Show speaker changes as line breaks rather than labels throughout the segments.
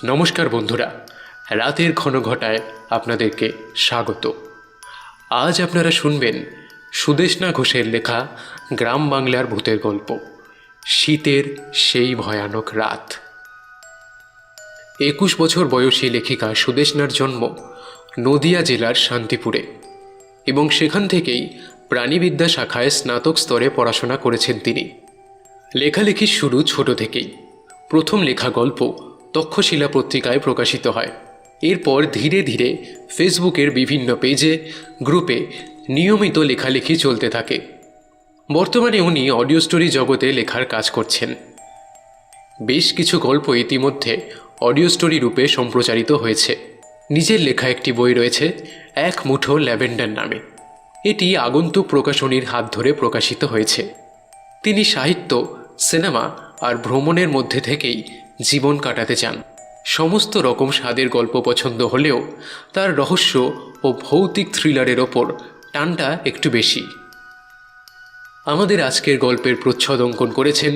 নমস্কার বন্ধুরা, রাতের ঘনঘটায় আপনাদেরকে স্বাগত। আজ আপনারা শুনবেন সুদেষ্ণা ঘোষের লেখা গ্রাম বাংলার ভূতের গল্প, শীতের সেই ভয়ানক রাত। 21 বছর বয়সী লেখিকা সুদেষ্ণার জন্ম নদিয়া জেলার শান্তিপুরে এবং সেখান থেকেই প্রাণীবিদ্যা শাখায় স্নাতক স্তরে পড়াশোনা করেছেন তিনি। লেখালেখির শুরু ছোট থেকেই। প্রথম লেখা গল্প তক্ষশিলা পত্রিকায় প্রকাশিত হয়। এরপর ধীরে ধীরে ফেসবুকের বিভিন্ন পেজে, গ্রুপে নিয়মিত লেখালেখি চলতে থাকে। বর্তমানে উনি অডিও স্টোরি জগতে লেখার কাজ করছেন। বেশ কিছু গল্প ইতিমধ্যে অডিও স্টোরি রূপে সম্প্রচারিত হয়েছে। নিজের লেখা একটি বই রয়েছে, এক মুঠো ল্যাভেন্ডার নামে। এটি আগন্তুক প্রকাশনীর হাত ধরে প্রকাশিত হয়েছে। তিনি সাহিত্য, সিনেমা আর ভ্রমণের মধ্যে থেকেই জীবন কাটাতে চান। সমস্ত রকম স্বাদের গল্প পছন্দ হলেও তার রহস্য ও ভৌতিক থ্রিলারের ওপর টানটা একটু বেশি। আমাদের আজকের গল্পের প্রচ্ছদ অঙ্কন করেছেন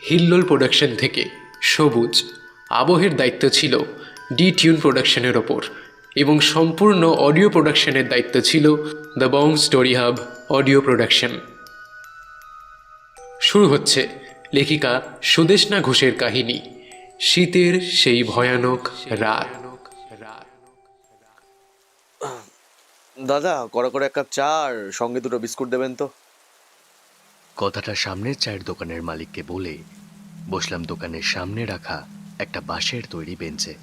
হিল্লোল প্রোডাকশন থেকে সবুজ। আবহের দায়িত্ব ছিল ডি টিউন প্রোডাকশনের ওপর এবং সম্পূর্ণ অডিও প্রোডাকশনের দায়িত্ব ছিল the Bong story hub audio production. শুরু হচ্ছে লেখিকা সুদেষ্ণা ঘোষের কাহিনী, শীতের সেই ভয়ানক রাত।
দাদা, কড়া করে এক কাপ চা আর সঙ্গে দুটো বিস্কুট দেবেন তো।
কথাটা সামনের চায়ের দোকানের মালিককে বলে বসলাম দোকানের সামনে রাখা একটা বাঁশের তৈরি বেঞ্চে।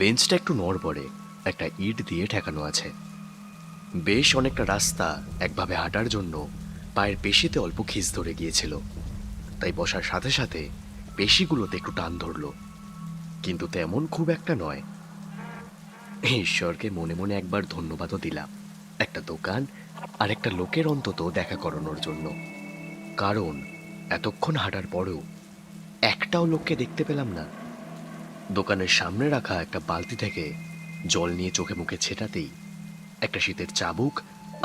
বেঞ্চটা একটু নড়বড়ে, একটা ইট দিয়ে ঠেকানো আছে। বেশ অনেকটা রাস্তা একভাবে হাঁটার জন্য পায়ের পেশিতে অল্প খিঁচ ধরে গিয়েছিল, তাই বসার সাথে সাথে পেশিগুলোতে একটু টান ধরল, কিন্তু তেমন খুব একটা নয়। ঈশ্বরকে মনে মনে একবার ধন্যবাদও দিলাম, একটা দোকান আর একটা লোকের অন্তত দেখা করানোর জন্য। কারণ এতক্ষণ হাঁটার পরেও একটাও লোককে দেখতে পেলাম না। দোকানের সামনে রাখা একটা বালতি থেকে জল নিয়ে চোখে মুখে ছেটাতেই একটা শীতের চাবুক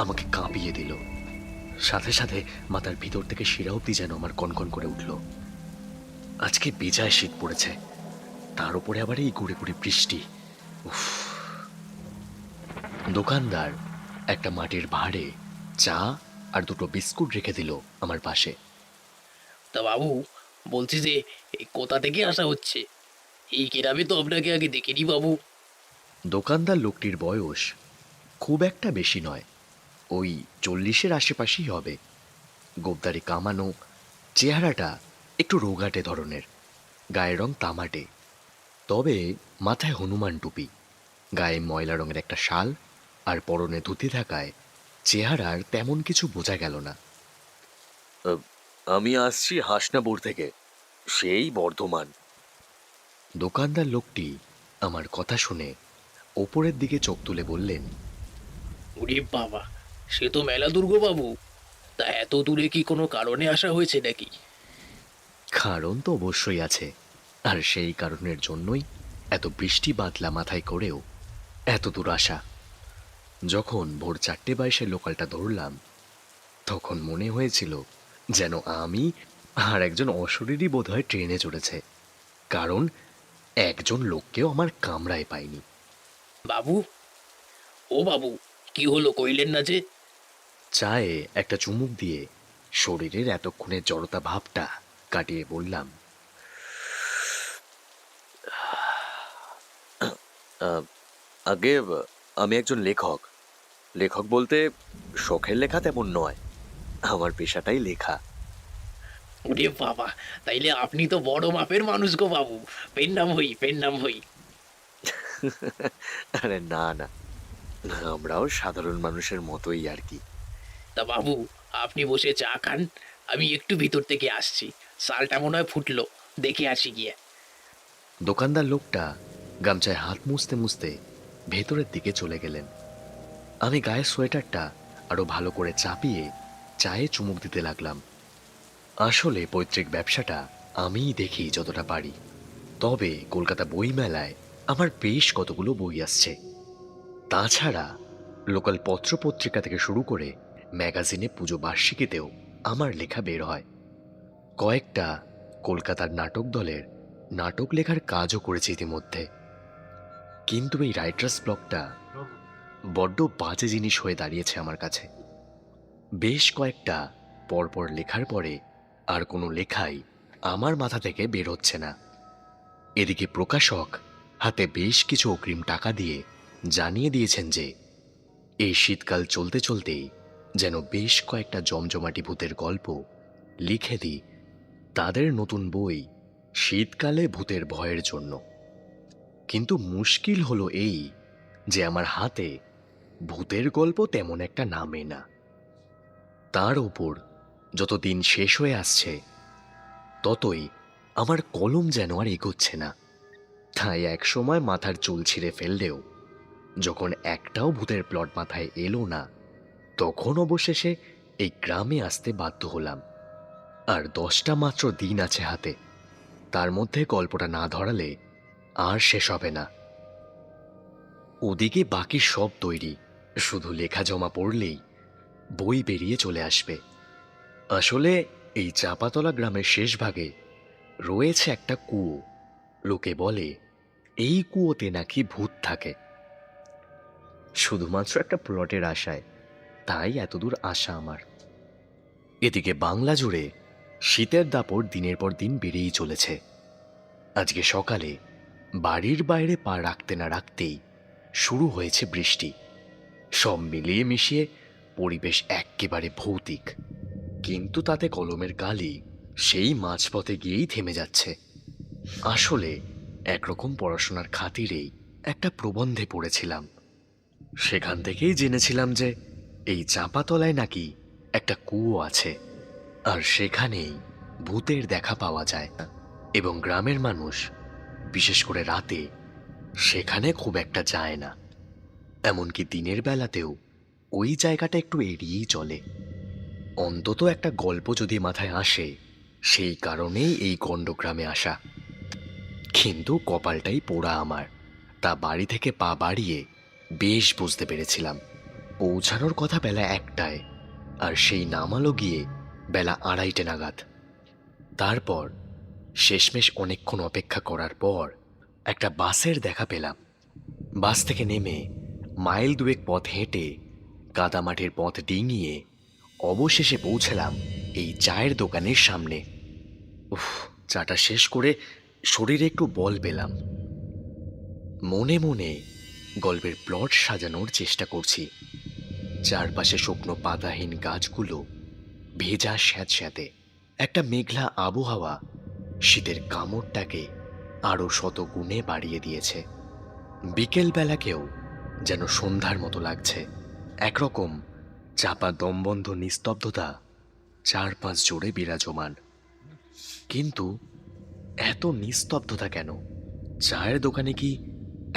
আমাকে কাঁপিয়ে দিল। সাথে সাথে মাথার ভিতর থেকে শিরা অবধি যেন আমার কনকন করে উঠল। আজকে বেজায় শীত পড়েছে, তার উপরে আবার এই গুড়ে গুড়ে বৃষ্টি। উফ। দোকানদার একটা মাটির ভাঁড়ে চা আর দুটো বিস্কুট রেখে দিল আমার পাশে।
তা বাবু, বলছি যে এই কোথা থেকে আসা হচ্ছে? এই গ্রামে তো আপনাকে আগে দেখিনি বাবু।
দোকানদার লোকটির বয়স খুব একটা বেশি নয়, ওই 40-এর আশেপাশেই হবে। গোবদারি কামানো, চেহারাটা একটু রোগাটে ধরনের, গায়ের রং তামাটে, তবে মাথায় হনুমান টুপি, গায়ে ময়লা রঙের একটা শাল আর পরনে ধুতি থাকায় চেহারার তেমন কিছু বোঝা গেল না।
আমি আসছি হাসনাপুর থেকে, সেই বর্ধমান।
দোকানদার লোকটি আমার কথা শুনে ওপরের দিকে চোখ তুলে বললেন,
ওরে বাবা, সে তো মেলা দুর্গ বাবু। তা এত দূরে কি কোনো কারণে আসা হয়েছে নাকি?
কারণ তো অবশ্যই আছে, আর সেই কারণের জন্যই এত বৃষ্টি বাদলা মাথায় করেও এত দূর আসা। যখন ভোর 4:22 লোকালটা ধরলাম, তখন মনে হয়েছিল যেন আমি আর একজন অশরীরই বোধহয় ট্রেনে চড়েছে, কারণ একজন লোককেও আমার কামরায় পাইনি।
বাবু, ও বাবু, কি হলো কইলেন না যে?
চায়ে একটা চুমুক দিয়ে শরীরের এতক্ষণের জড়তা ভাবটা কাটিয়ে বললাম,
আগে আমি একজন লেখক। লেখক বলতে শখের লেখা তেমন নয়, আমার পেশাটাই লেখা।
ওরে বাবা, তাইলে আপনি তো বড় মাপের মানুষ গো বাবু। পেন নাম হই, পেন নাম হই।
আরে না না, আমরাও সাধারণ মানুষের মতোই আর কি।
তা বাবু, আপনি বসে চা খান, আমি একটু ভিতর থেকে আসছি। সালটা মনে হয় ফুটলো, দেখে আসি গিয়ে।
দোকানদার লোকটা গামছায় হাত মুছতে মুছতে ভেতরের দিকে চলে গেলেন। আমি গায়ের সোয়েটারটা আরো ভালো করে চাপিয়ে চায়ে চুমুক দিতে লাগলাম। আসলে পৈতৃক ব্যবসাটা আমিই দেখি যতটা পারি, তবে কলকাতা বই মেলায় আমার বেশ কতগুলো বই আসছে। তাছাড়া লোকাল পত্রপত্রিকা থেকে শুরু করে ম্যাগাজিনে পুজো বার্ষিকীতেও আমার লেখা বের হয়। কয়েকটা কলকাতার নাটক দলের নাটক লেখার কাজও করেছি ইতিমধ্যে, কিন্তু এই রাইটার্স ব্লকটা বড্ড বাজে জিনিস হয়ে দাঁড়িয়েছে আমার কাছে। বেশ কয়েকটা পরপর লেখার পরে আর কোনো লেখাই আমার মাথা থেকে বের হচ্ছে না। এদিকে প্রকাশক হাতে বেশ কিছু অগ্রিম টাকা দিয়ে জানিয়ে দিয়েছেন যে এই শীতকাল চলতে চলতেই যেন বেশ কয়েকটা জমজমাটি ভূতের গল্প লিখে দিই তাদের নতুন বই শীতকালে ভূতের ভয়ের জন্য। কিন্তু মুশকিল হলো এই যে আমার হাতে ভূতের গল্প তেমন একটা নামে না। তার ওপর যত দিন শেষ হয়ে আসছে ততই আমার কলম যেন আর এগোচ্ছে না। তাই এক সময় মাথার চুল ছিঁড়ে ফেললেও যখন একটাও ভূতের প্লট মাথায় এলো না, তখন অবশেষে এই গ্রামে আসতে বাধ্য হলাম। আর 10টা মাত্র দিন আছে হাতে, তার মধ্যে গল্পটা না ধরালে আর শেষ হবে না। ওদিকে বাকি সব তৈরি, শুধু লেখা জমা পড়লেই বই বেরিয়ে চলে আসবে। আসলে এই চাপাতলা গ্রামের শেষ ভাগে রয়েছে একটা কুয়ো। লোকে বলে এই কুয়োতে নাকি ভূত থাকে। শুধুমাত্র একটা প্লটের আশায় তাই এতদূর আসা আমার। এদিকে বাংলা জুড়ে শীতের দাপট দিনের পর দিন বেড়েই চলেছে। আজকে সকালে বাড়ির বাইরে পা রাখতে না রাখতেই শুরু হয়েছে বৃষ্টি। সব মিলিয়ে মিশিয়ে পরিবেশ এক্কেবারে ভৌতিক, কিন্তু তাতে কলমের কালি সেই মাঝপথে গিয়েই থেমে যাচ্ছে। আসলে একরকম পড়াশোনার খাতিরেই একটা প্রবন্ধে পড়েছিলাম, সেখান থেকেই জেনেছিলাম যে এই চাঁপাতলায় নাকি একটা কুয়ো আছে, আর সেখানেই ভূতের দেখা পাওয়া যায়। এবং গ্রামের মানুষ বিশেষ করে রাতে সেখানে খুব একটা যায় না, এমনকি দিনের বেলাতেও ওই জায়গাটা একটু এড়িয়েই চলে। অন্তত একটা গল্প যদি মাথায় আসে, সেই কারণেই এই গণ্ডগ্রামে আসা। কিন্তু কপালটাই পোড়া আমার, তা বাড়ি থেকে পা বাড়িয়ে বেশ বুঝতে পেরেছিলাম। পৌঁছানোর কথা বেলা 1টায়, আর সেই নামালো গিয়ে বেলা 2:30 নাগাদ। তারপর শেষমেশ অনেকক্ষণ অপেক্ষা করার পর একটা বাসের দেখা পেলাম। বাস থেকে নেমে মাইল 2 পথ হেঁটে কাদামাটির পথ ডিঙিয়ে অবশেষে পৌঁছলাম এই চায়ের দোকানের সামনে। উফ, চাটা শেষ করে শরীরে একটু বল পেলাম। মনে মনে গল্পের প্লট সাজানোর চেষ্টা করছি। চারপাশে শুকনো পাতাহীন গাছগুলো, ভেজা স্যাঁতস্যাঁতে একটা মেঘলা আবহাওয়া শীতের কামড়টাকে আরো শতগুণে বাড়িয়ে দিয়েছে। বিকেলবেলাকেও যেন সন্ধ্যার মতো লাগছে। একরকম চাপা দমবন্ধ নিস্তব্ধতা চারপাশ জুড়ে বিরাজমান। কিন্তু এত নিস্তব্ধতা কেন? চায়ের দোকানে কি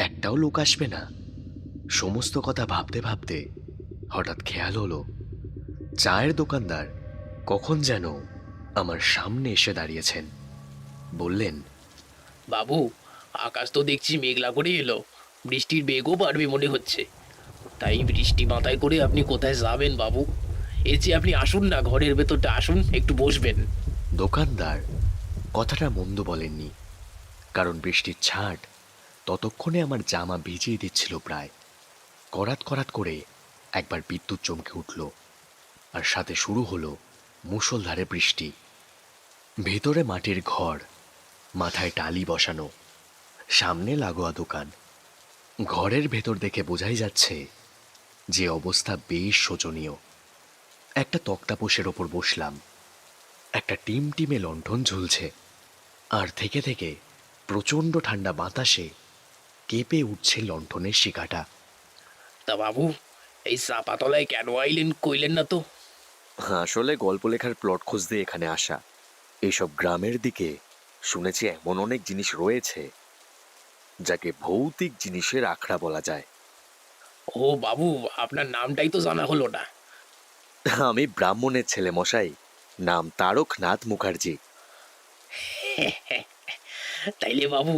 একটাও লোক আসবে না? সমস্ত কথা ভাবতে ভাবতে হঠাৎ খেয়াল হলো চায়ের দোকানদার কখন যেন আমার সামনে এসে দাঁড়িয়েছেন। বললেন,
বাবু, আকাশ তো দেখছি মেঘলা করে এলো, বৃষ্টির বেগও বাড়বে মনে হচ্ছে। তাই বৃষ্টি মাথায় করে আপনি কোথায় যাবেন বাবু? এর চেয়ে আপনি আসুন না, ঘরের ভেতরটা আসুন, একটু বসবেন।
দোকানদার কথাটা মন্দ বলেননি, কারণ বৃষ্টির ছাট ততক্ষণে আমার জামা ভিজিয়ে দিচ্ছিল প্রায়। করাত করাত করে একবার বিদ্যুৎ চমকে উঠল, আর সাথে শুরু হলো মুষলধারে বৃষ্টি। ভেতরে মাটির ঘর, মাথায় টালি বসানো, সামনে লাগোয়া দোকান। ঘরের ভেতর দেখে বোঝাই যাচ্ছে যে অবস্থা বেশ শোচনীয়। একটা তক্তাপোষের ওপর বসলাম, একটা টিমটিমে লণ্ঠন ঝুলছে, আর থেকে থেকে প্রচণ্ড ঠান্ডা বাতাসে কেঁপে উঠছে লণ্ঠনের শিখাটা।
তা বাবু, এই চাপাতলায় কেন আইলেন কইলেন না তো?
আসলে গল্প লেখার প্লট খুঁজতে এখানে আসা। এইসব গ্রামের দিকে শুনেছি এমন অনেক জিনিস রয়েছে যাকে ভৌতিক জিনিসের আখড়া বলা যায়।
ও বাবু, আপনার নামটাই তো জানা হলো না।
আমি ব্রাহ্মণের ছেলে মশাই, নাম তারকনাথ মুখার্জি।
তাইলে বাবু,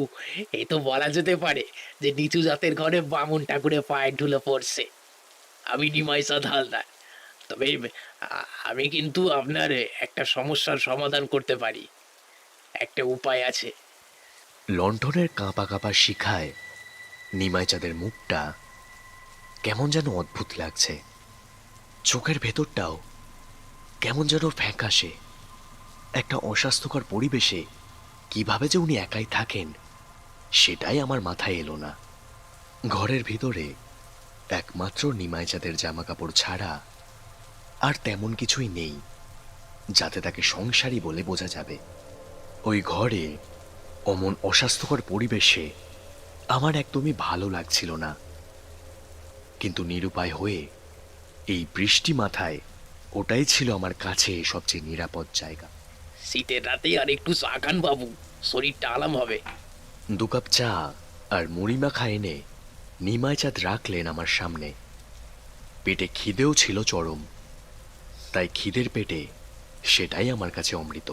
এই তো বলা যেতে পারে যে নিচু জাতের ঘরে বামুন ঠাকুরের পায়ের ধুলো পড়ছে। আমি নিমাই চাঁদ হালদার। তবে আমি কিন্তু আপনার একটা সমস্যার সমাধান করতে পারি। একটা উপায় আছে।
লণ্ঠনের কাঁপা কাঁপা শিখায় নিমাই চাঁদের মুখটা কেমন যেন অদ্ভুত লাগছে। চোখের ভেতরটাও কেমন যেন ফ্যাকাশে। একটা অস্বাস্থ্যকর পরিবেশে কিভাবে যে উনি একাই থাকেন সেটাই আমার মাথায় এলো না। ঘরের ভিতরে একমাত্র নিমাই চাঁদের জামা কাপড় ছাড়া আর তেমন কিছুই নেই যাতে তাকে সংসারী বলে বোঝা যাবে। ওই ঘরে অমন অস্বাস্থ্যকর পরিবেশে আমার একদমই ভালো লাগছিল না, কিন্তু নিরুপায় হয়ে এই বৃষ্টি মাথায় ওটাই ছিল আমার কাছে সবচেয়ে নিরাপদ জায়গা।
শীতের রাতে আর একটু চা খান বাবু, শরীরটা আরাম হবে।
2 কাপ চা আর মুড়ি মাখা এনে নিমাই চাঁদ রাখলেন আমার সামনে। পেটে খিদেও ছিল চরম, তাই খিদের পেটে সেটাই আমার কাছে অমৃত।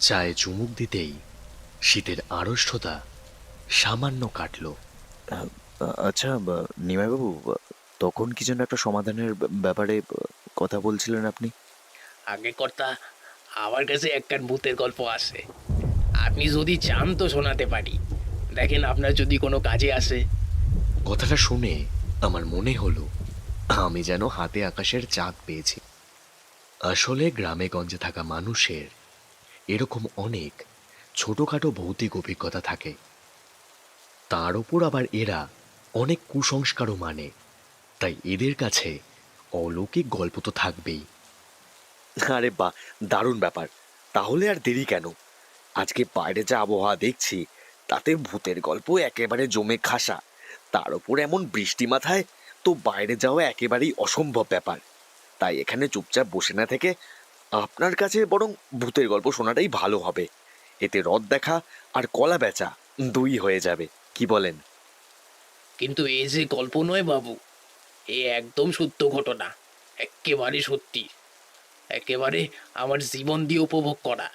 চায়ে চুমুক দিতেই শীতের আড়ষ্টতা সামান্য কাটল।
আচ্ছা নিমাইবাবু, তখন কি যেন একটা সমাধানের ব্যাপারে কথা বলছিলেন আপনি?
আগে কর্তা, আমার কাছে একখান ভূতের গল্প আছে। আপনি যদি চান তো শোনাতে পারি। দেখেন আপনার যদি কোনো কাজে আসে।
কথাটা শুনে আমার মনে হলো আমি যেন হাতে আকাশের চাঁদ পেয়েছি। আসলে গ্রামে গঞ্জে থাকা মানুষের এরকম অনেক ছোটখাটো ভৌতিক অভিজ্ঞতা থাকে। তার ওপর আবার এরা অনেক কুসংস্কারও মানে, তাই এদের কাছে অলৌকিক গল্প তো থাকবেই।
আরে বাহ, দারুণ ব্যাপার। তাহলে আর দেরি কেন? আজকে বাইরে যা আবহাওয়া দেখছি তাতে ভূতের গল্প একেবারে জমে খাসা। তার উপর এমন বৃষ্টি মাথায় তো বাইরে যাওয়া একেবারেই অসম্ভব ব্যাপার। তাই এখানে চুপচাপ বসে না থেকে আপনার কাছে বরং ভূতের গল্প শোনাটাই ভালো হবে। এতে রথ দেখা আর কলা বেচা দুই হয়ে যাবে, কি বলেন?
কিন্তু এ যে গল্প নয় বাবু, এ একদম সত্য ঘটনা। একেবারে সত্যি, একেবারে আমার জীবন দিয়ে উপভোগ করা।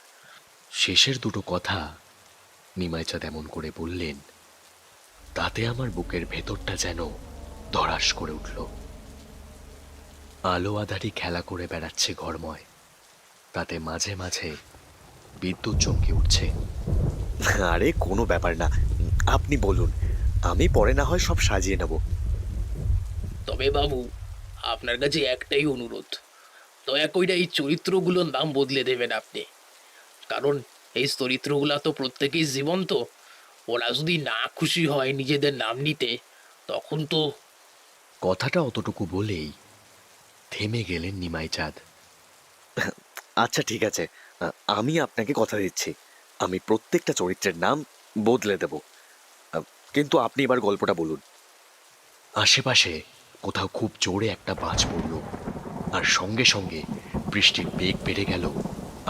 শেষের দুটো কথা নিমাই চাঁদ এমন করে বললেন, তাতে আমার বুকের ভেতরটা যেন ধড়াস করে উঠল। আলো আধারি খেলা করে বেড়াচ্ছে ঘরময়, তাতে মাঝে মাঝে বিদ্যুৎ চমকে উঠছে।
আরে কোনো ব্যাপার না, আপনি বলুন, আমি পরে না হয় সব সাজিয়ে নেব।
তবে বাবু, আপনার কাছে একটাই অনুরোধ, দয়া কইরা এই চরিত্রগুলোর নাম বদলে দেবেন আপনি। কারণ এই চরিত্রগুলো তো প্রত্যেকেই জীবন্ত। ওরা যদি না খুশি হয় নিজেদের নাম নিতে, তখন তো।
কথাটা অতটুকু বলেই থেমে গেলেন নিমাই চাঁদ।
আচ্ছা ঠিক আছে, আমি আপনাকে কথা দিচ্ছি, আমি প্রত্যেকটা চরিত্রের নাম বদলে দেব। কিন্তু আপনি এবার গল্পটা বলুন।
আশেপাশে কোথাও খুব জোরে একটা বাজ পড়ল, আর সঙ্গে সঙ্গে বৃষ্টির বেগ বেড়ে গেল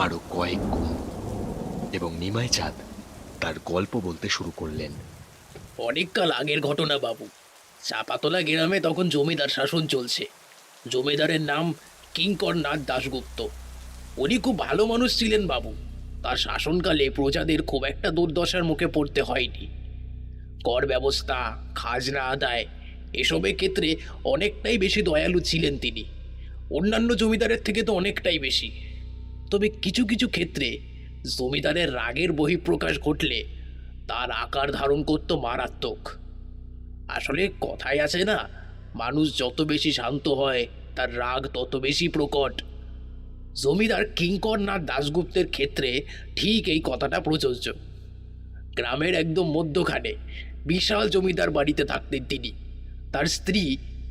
আরো কয়েক গুণ, এবং নিমাই চাঁদ তার গল্প বলতে শুরু করলেন।
অনেককাল আগের ঘটনা বাবু। চাপাতলা গ্রামে তখন জমিদার শাসন চলছে। জমিদারের নাম কিঙ্কর নাথ দাশগুপ্ত। উনি খুব ভালো মানুষ ছিলেন বাবু। তার শাসনকালে প্রজাদের খুব একটা দুর্দশার মুখে পড়তে হয়নি। কর ব্যবস্থা, খাজনা আদায়, এসবের ক্ষেত্রে অনেকটাই বেশি দয়ালু ছিলেন তিনি। অন্যান্য জমিদারের থেকে তো অনেকটাই বেশি। তবে কিছু কিছু ক্ষেত্রে জমিদারের রাগের বহিঃপ্রকাশ ঘটলে তার আকার ধারণ করত মারাত্মক। আসলে কথাই আছে না, মানুষ যত বেশি শান্ত হয় তার রাগ তত বেশি প্রকট। জমিদার কিঙ্কর নাথ দাশগুপ্তের ক্ষেত্রে ঠিক এই কথাটা প্রযোজ্য। গ্রামের একদম মধ্যখানে বিশাল জমিদার বাড়িতে থাকতেন তিনি, তার স্ত্রী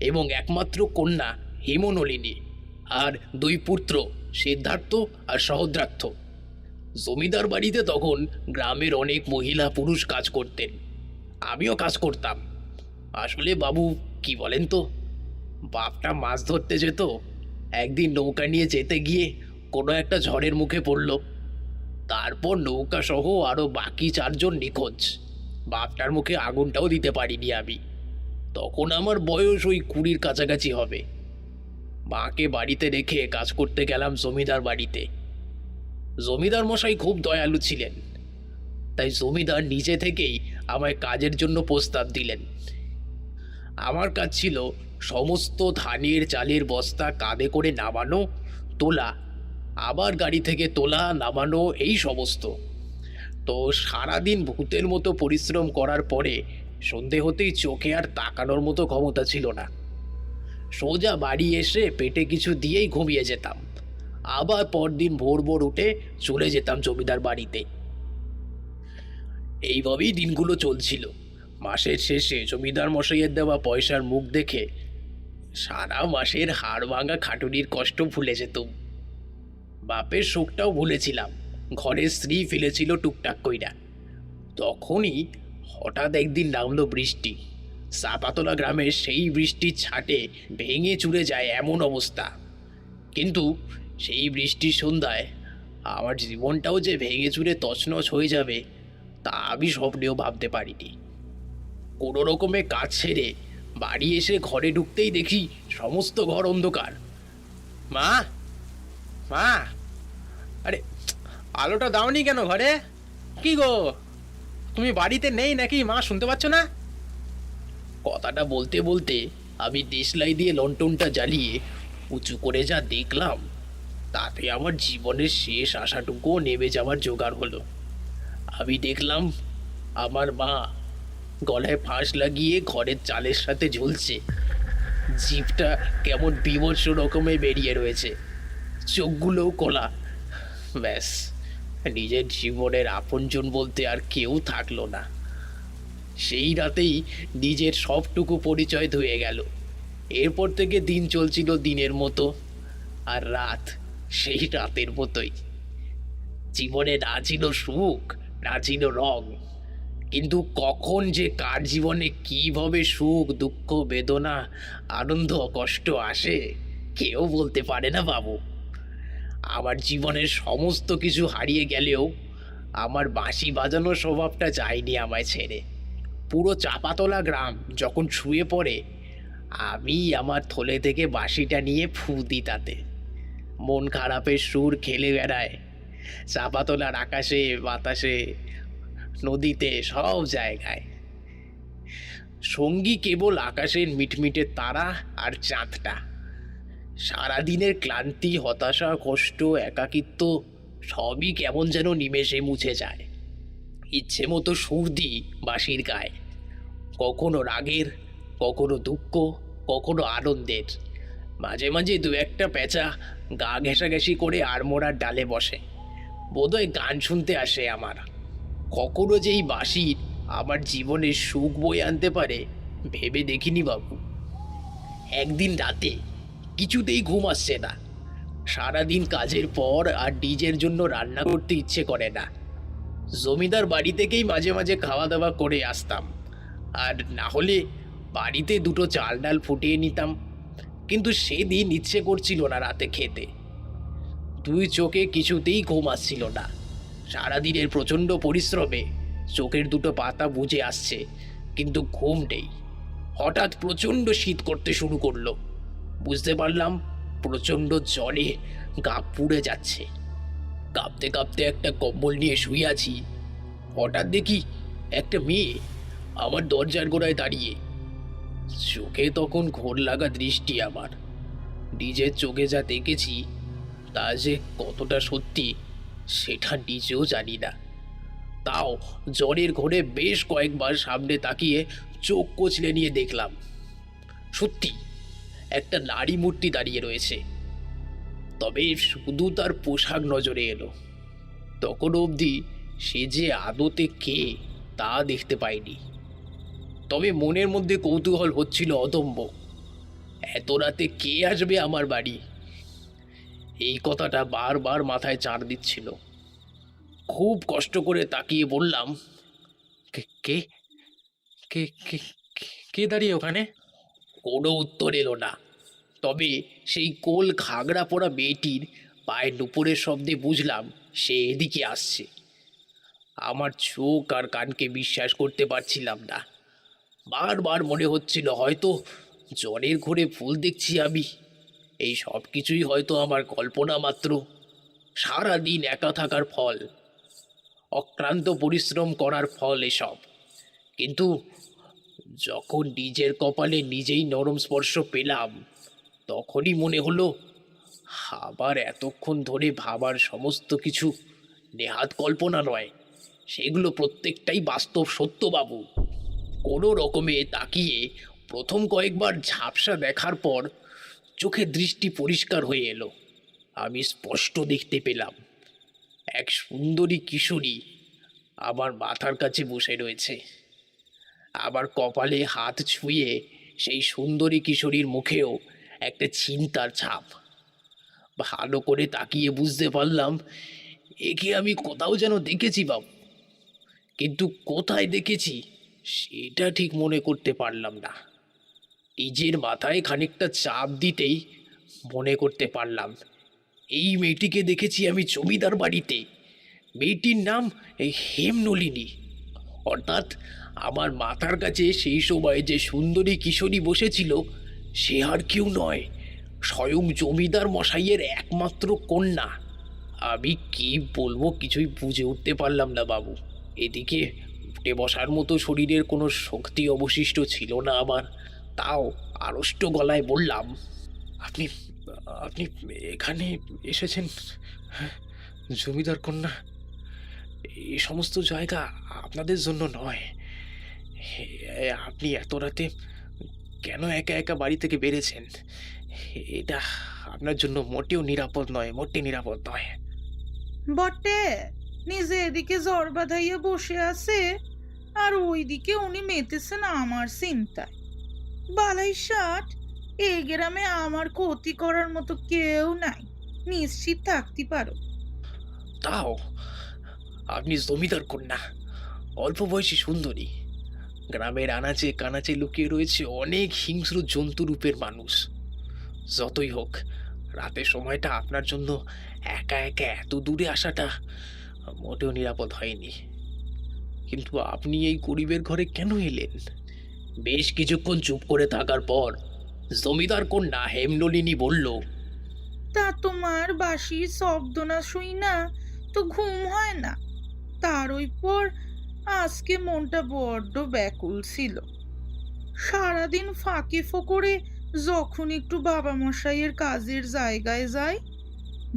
এবং একমাত্র কন্যা হেমনলিনী, আর 2 পুত্র সিদ্ধার্থ আর সহদ্রার্থ। জমিদার বাড়িতে তখন গ্রামের অনেক মহিলা পুরুষ কাজ করতেন, আমিও কাজ করতাম। আসলে বাবু কি বলেন তো, বাপটা মাছ ধরতে যেত। একদিন নৌকা নিয়ে যেতে গিয়ে কোনো একটা ঝড়ের মুখে পড়ল। তারপর নৌকা সহ আরও বাকি 4 জন নিখোঁজ। বাপটার মুখে আগুনটাও দিতে পারিনি আমি। তখন আমার বয়স ওই 20-র কাছাকাছি হবে। মাকে বাড়িতে রেখে কাজ করতে গেলাম জমিদার বাড়িতে। জমিদার মশাই খুব দয়ালু ছিলেন, তাই জমিদার নিজে থেকেই আমায় কাজের জন্য প্রস্তাব দিলেন। আমার কাজ ছিল সমস্ত ধানের চালের বস্তা কাঁধে করে নামানো, তোলা, আবার গাড়ি থেকে তোলা নামানো, এই সমস্ত। তো সারাদিন ভূতের মতো পরিশ্রম করার পরে সন্ধে হতেই চোখে আর তাকানোর মতো ক্ষমতা ছিল না। সোজা বাড়ি এসে পেটে কিছু দিয়েই ঘুমিয়ে যেতাম। আবার পরদিন ভোর ভোর উঠে চলে যেতাম জমিদার বাড়িতে। এইভাবেই দিনগুলো চলছিল। মাসের শেষে জমিদার মশাইয়ের দেওয়া পয়সার মুখ দেখে সারা মাসের হাড় ভাঙা খাটুনির কষ্ট ভুলে যেতুম। বাপের শোকটাও ভুলেছিলাম। ঘরের স্ত্রী ফেলেছিল টুকটাক কইরা। তখনই হঠাৎ একদিন নামলো বৃষ্টি। চাপাতলা গ্রামের সেই বৃষ্টির ছাটে ভেঙে চুরে যায় এমন অবস্থা। কিন্তু সেই বৃষ্টির সন্ধ্যায় আমার জীবনটাও যে ভেঙে চুরে তছনছ হয়ে যাবে তা আমি স্বপ্নেও ভাবতে পারিনি। কোনো রকমে কাজ ছেড়ে বাড়ি এসে ঘরে ঢুকতেই দেখি সমস্ত ঘর অন্ধকার। মা, মা, আরে আলোটা দাওনি কেন ঘরে? কি গো, তুমি বাড়িতে নেই নাকি? মা, শুনতে পাচ্ছ না? কথাটা বলতে বলতে আমি দেশলাই দিয়ে লন্ঠনটা জ্বালিয়ে উঁচু করে যা দেখলাম তাতে আমার জীবনের শেষ আশাটুকুও নেমে যাওয়ার জোগাড় হলো। আমি দেখলাম আমার মা গলায় ফাঁস লাগিয়ে ঘরের চালের সাথে ঝুলছে। জিভটা কেমন বিমর্ষ রকমে বেরিয়ে রয়েছে, চোখগুলোও কোলা। ব্যাস, নিজের জীবনের আপনজন বলতে আর কেউ থাকলো না। সেই রাতেই নিজের সবটুকু পরিচয় ধুয়ে গেল। এরপর থেকে দিন চলছিল দিনের মতো, আর রাত সেই রাতের মতোই। জীবনে না ছিল সুখ, না ছিল রং, কিন্তু কখন যে কার জীবনে কিভাবে সুখ, দুঃখ, বেদনা, আনন্দ, কষ্ট আসে কেউ বলতে পারে না বাবু। আমার জীবনের সমস্ত কিছু হারিয়ে গেলেও আমার বাঁশি বাজানোর স্বভাবটা যায়নি আমায় ছেড়ে। পুরো চাপাতলা গ্রাম যখন শুয়ে পড়ে আমি আমার থলে থেকে বাঁশিটা নিয়ে ফু দিই তাতে। মন খারাপের সুর খেলে বেড়ায় চাপাতলার আকাশে, বাতাসে, নদীতে, সব জায়গায়। সঙ্গী কেবল আকাশের মিটমিটে তারা আর চাঁদটা। সারাদিনের ক্লান্তি, হতাশা, কষ্ট, একাকিত্ব সবই কেমন যেন নিমেষে মুছে যায়। ইচ্ছে মতো সুর দিই বাঁশির গায়ে, কখনো রাগের, কখনো দুঃখ, কখনো আনন্দের। মাঝে মাঝে দু একটা পেঁচা গা ঘেঁষাঘেঁষি করে আড়মোড়ার ডালে বসে, বোধহয় গান শুনতে আসে আমার। কখনো যে এই বাঁশির আমার জীবনে সুখ বয়ে আনতে পারে ভেবে দেখিনি বাবু। একদিন রাতে কিছুতেই ঘুম আসছে না। সারাদিন কাজের পর আর ডিজের জন্য রান্না করতে ইচ্ছে করে না। জমিদার বাড়ি থেকেই মাঝে মাঝে খাওয়া দাওয়া করে আসতাম, আর না হলে বাড়িতে দুটো চাল ডাল ফুটিয়ে নিতাম। কিন্তু সেদিন ইচ্ছে করছিল না রাতে খেতে। দুই চোখে কিছুতেই ঘুম আসছিল না। সারাদিনের প্রচণ্ড পরিশ্রমে চোখের দুটো পাতা বুজে আসছে, কিন্তু ঘুম নেই। হঠাৎ প্রচণ্ড শীত করতে শুরু করলো। বুঝতে পারলাম প্রচণ্ড জ্বরে গা পুড়ে যাচ্ছে। কাঁপতে কাঁপতে একটা কম্বল নিয়ে শুয়ে আছি। হঠাৎ দেখি একটা মেয়ে আমার দরজার গোড়ায় দাঁড়িয়ে। চোখে তখন ঘোর লাগা দৃষ্টি আমার। নিজের চোখে যা দেখেছি তা যে কতটা সত্যি সেটা নিজেও জানি না। তাও জ্বরের ঘোরে বেশ কয়েকবার সামনে তাকিয়ে চোখ কচলে নিয়ে দেখলাম সত্যি একটা নারী মূর্তি দাঁড়িয়ে রয়েছে। তবে শুধু তার পোশাক নজরে এলো। তখন অবধি সে যে আদতে কে তা দেখতে পাইনি। তবে মনের মধ্যে কৌতূহল হচ্ছিল অদম্য, এত রাতে কে আসবে আমার বাড়ি? এই কথাটা বারবার মাথায় চাড় দিচ্ছিল। খুব কষ্ট করে তাকিয়ে বললাম, কে কে কে কে কে দাঁড়িয়ে ওখানে? কোনো উত্তর এলো না। তবে সেই কোল ঘাগড়া পরা মেয়েটির পায়ের নুপুরের শব্দে বুঝলাম সে এদিকে আসছে। আমার চোখ আর কানকে বিশ্বাস করতে পারছিলাম না। বারবার মনে হচ্ছিল হয়তো জ্বরের ঘোরে ভুল দেখছি আমি। এই সব কিছুই হয়তো আমার কল্পনা মাত্র, সারাদিন একা থাকার ফল, অক্লান্ত পরিশ্রম করার ফল এসব। কিন্তু যখন নিজের কপালে নিজেই নরম স্পর্শ পেলাম তখনই মনে হলো আবার এতক্ষণ ধরে ভাবার সমস্ত কিছু নেহাত কল্পনা নয়, সেগুলো প্রত্যেকটাই বাস্তব সত্য বাবু। কোনো রকমে তাকিয়ে প্রথম কয়েকবার ঝাপসা দেখার পর চোখের দৃষ্টি পরিষ্কার হয়ে এলো। আমি স্পষ্ট দেখতে পেলাম এক সুন্দরী কিশোরী আমার মাথার কাছে বসে রয়েছে। আবার কপালে হাত ছুঁয়ে সেই সুন্দরী কিশোরীর মুখেও একটা চিন্তার ছাপ। ভালো করে তাকিয়ে বুঝতে পারলাম একে আমি কোথাও যেন দেখেছি বাবু, কিন্তু কোথায় দেখেছি সেটা ঠিক মনে করতে পারলাম না। নিজের মাথায় খানিকটা চাপ দিতেই মনে করতে পারলাম এই মেয়েটিকে দেখেছি আমি জমিদার বাড়িতে। মেয়েটির নাম হেমনলিনী। অর্থাৎ আমার মাথার কাছে সেই সময় যে সুন্দরী কিশোরী বসেছিল সে আর কেউ নয়, স্বয়ং জমিদার মশাইয়ের একমাত্র কন্যা। আমি কি বলবো কিছুই বুঝে উঠতে পারলাম না বাবু। এদিকে উঠে বসার মতো শরীরের কোনো শক্তি অবশিষ্ট ছিল না আমার, তাও আড়ষ্ট গলায় বললাম, আপনি আপনি এখানে এসেছেন? হ্যাঁ, জমিদার কন্যা, এই সমস্ত জায়গা আপনাদের জন্য নয়। আপনি এত রাতে কেন একা একা বাড়ি থেকে বেরিয়েছেন? এটা আপনার জন্য মোটেও নিরাপদ নয়, মোটে নিরাপদ নয়।
বটে, নিজে এদিকে জ্বর বাঁধাইয়া বসে আছে আর ওইদিকে উনি মেতেছেন আমার চিন্তায়। বালাই ষাট, এ গ্রামে আমার ক্ষতি করার মতো কেউ নাই, নিশ্চিত থাকতে পারো।
তাও আপনি জমিদার কন্যা, অল্প বয়সী সুন্দরী। গ্রামের আনাচে কানাচে লুকিয়ে রয়েছে অনেক হিংস্র জন্তুরূপের মানুষ। যতই হোক, রাতের সময়টা আপনার জন্য একা একা এত দূরে আসাটা মোটেও নিরাপদ হয়নি। কিন্তু আপনি এই গরিবের ঘরে কেন এলেন? বেশ কিছুক্ষণ চুপ করে থাকার পর জমিদার কন্যা হেমনলিনী বলল,
তা তোমার বাঁশির শব্দ না শুই না তো ঘুম হয় না। তার ওই পর আজকে মনটা বড্ড ব্যাকুল ছিল। সারাদিন ফাঁকে ফোকরে যখন একটু বাবা মশাইয়ের কাজের জায়গায় যাই,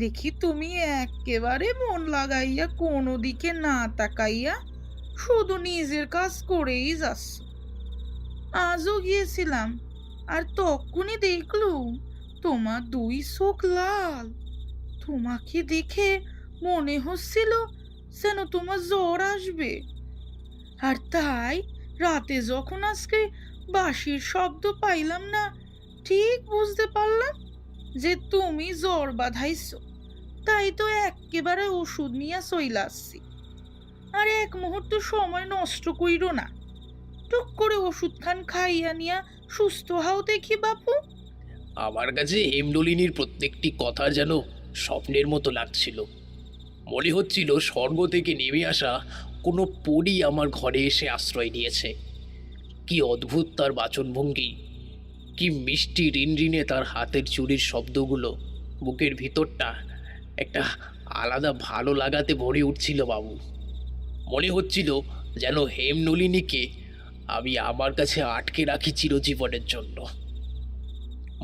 দেখি তুমি একেবারে মন লাগাইয়া কোনো দিকে না তাকাইয়া শুধু নিজের কাজ করেই যাচ্ছ। আজও গিয়েছিলাম আর তখনই দেখলুম তোমার দুই চোখ লাল। তোমাকে দেখে মনে হচ্ছিল যেন তোমার জ্বর আসবে। আর তাই রাতে যখন আজকে বাঁশির শব্দ পাইলাম না, ঠিক বুঝতে পারলাম যে তুমি জ্বর বাঁধাইছো। তাই তো একেবারে ওষুধ নিয়ে চইলা আসছি। আর এক মুহূর্ত সময় নষ্ট কইরো না, টুক করে ওষুধ খান খাইয়া নিয়া সুস্থ হও দেখি বাপু।
আমার কাছে হেমনলিনীর প্রত্যেকটি কথা যেন স্বপ্নের মতো লাগছিল। মনে হচ্ছিল স্বর্গ থেকে নেমে আসা কোনো পরী আমার ঘরে এসে আশ্রয় নিয়েছে। কি অদ্ভুত তার বাচনভঙ্গি, কি মিষ্টি রিনরিনে তার হাতের চুরির শব্দগুলো। বুকের ভিতরটা একটা আলাদা ভালো লাগাতে ভরে উঠছিল বাবু। মনে হচ্ছিল যেন হেমনলিনীকে আমি আমার কাছে আটকে রাখি চিরজীবনের জন্য।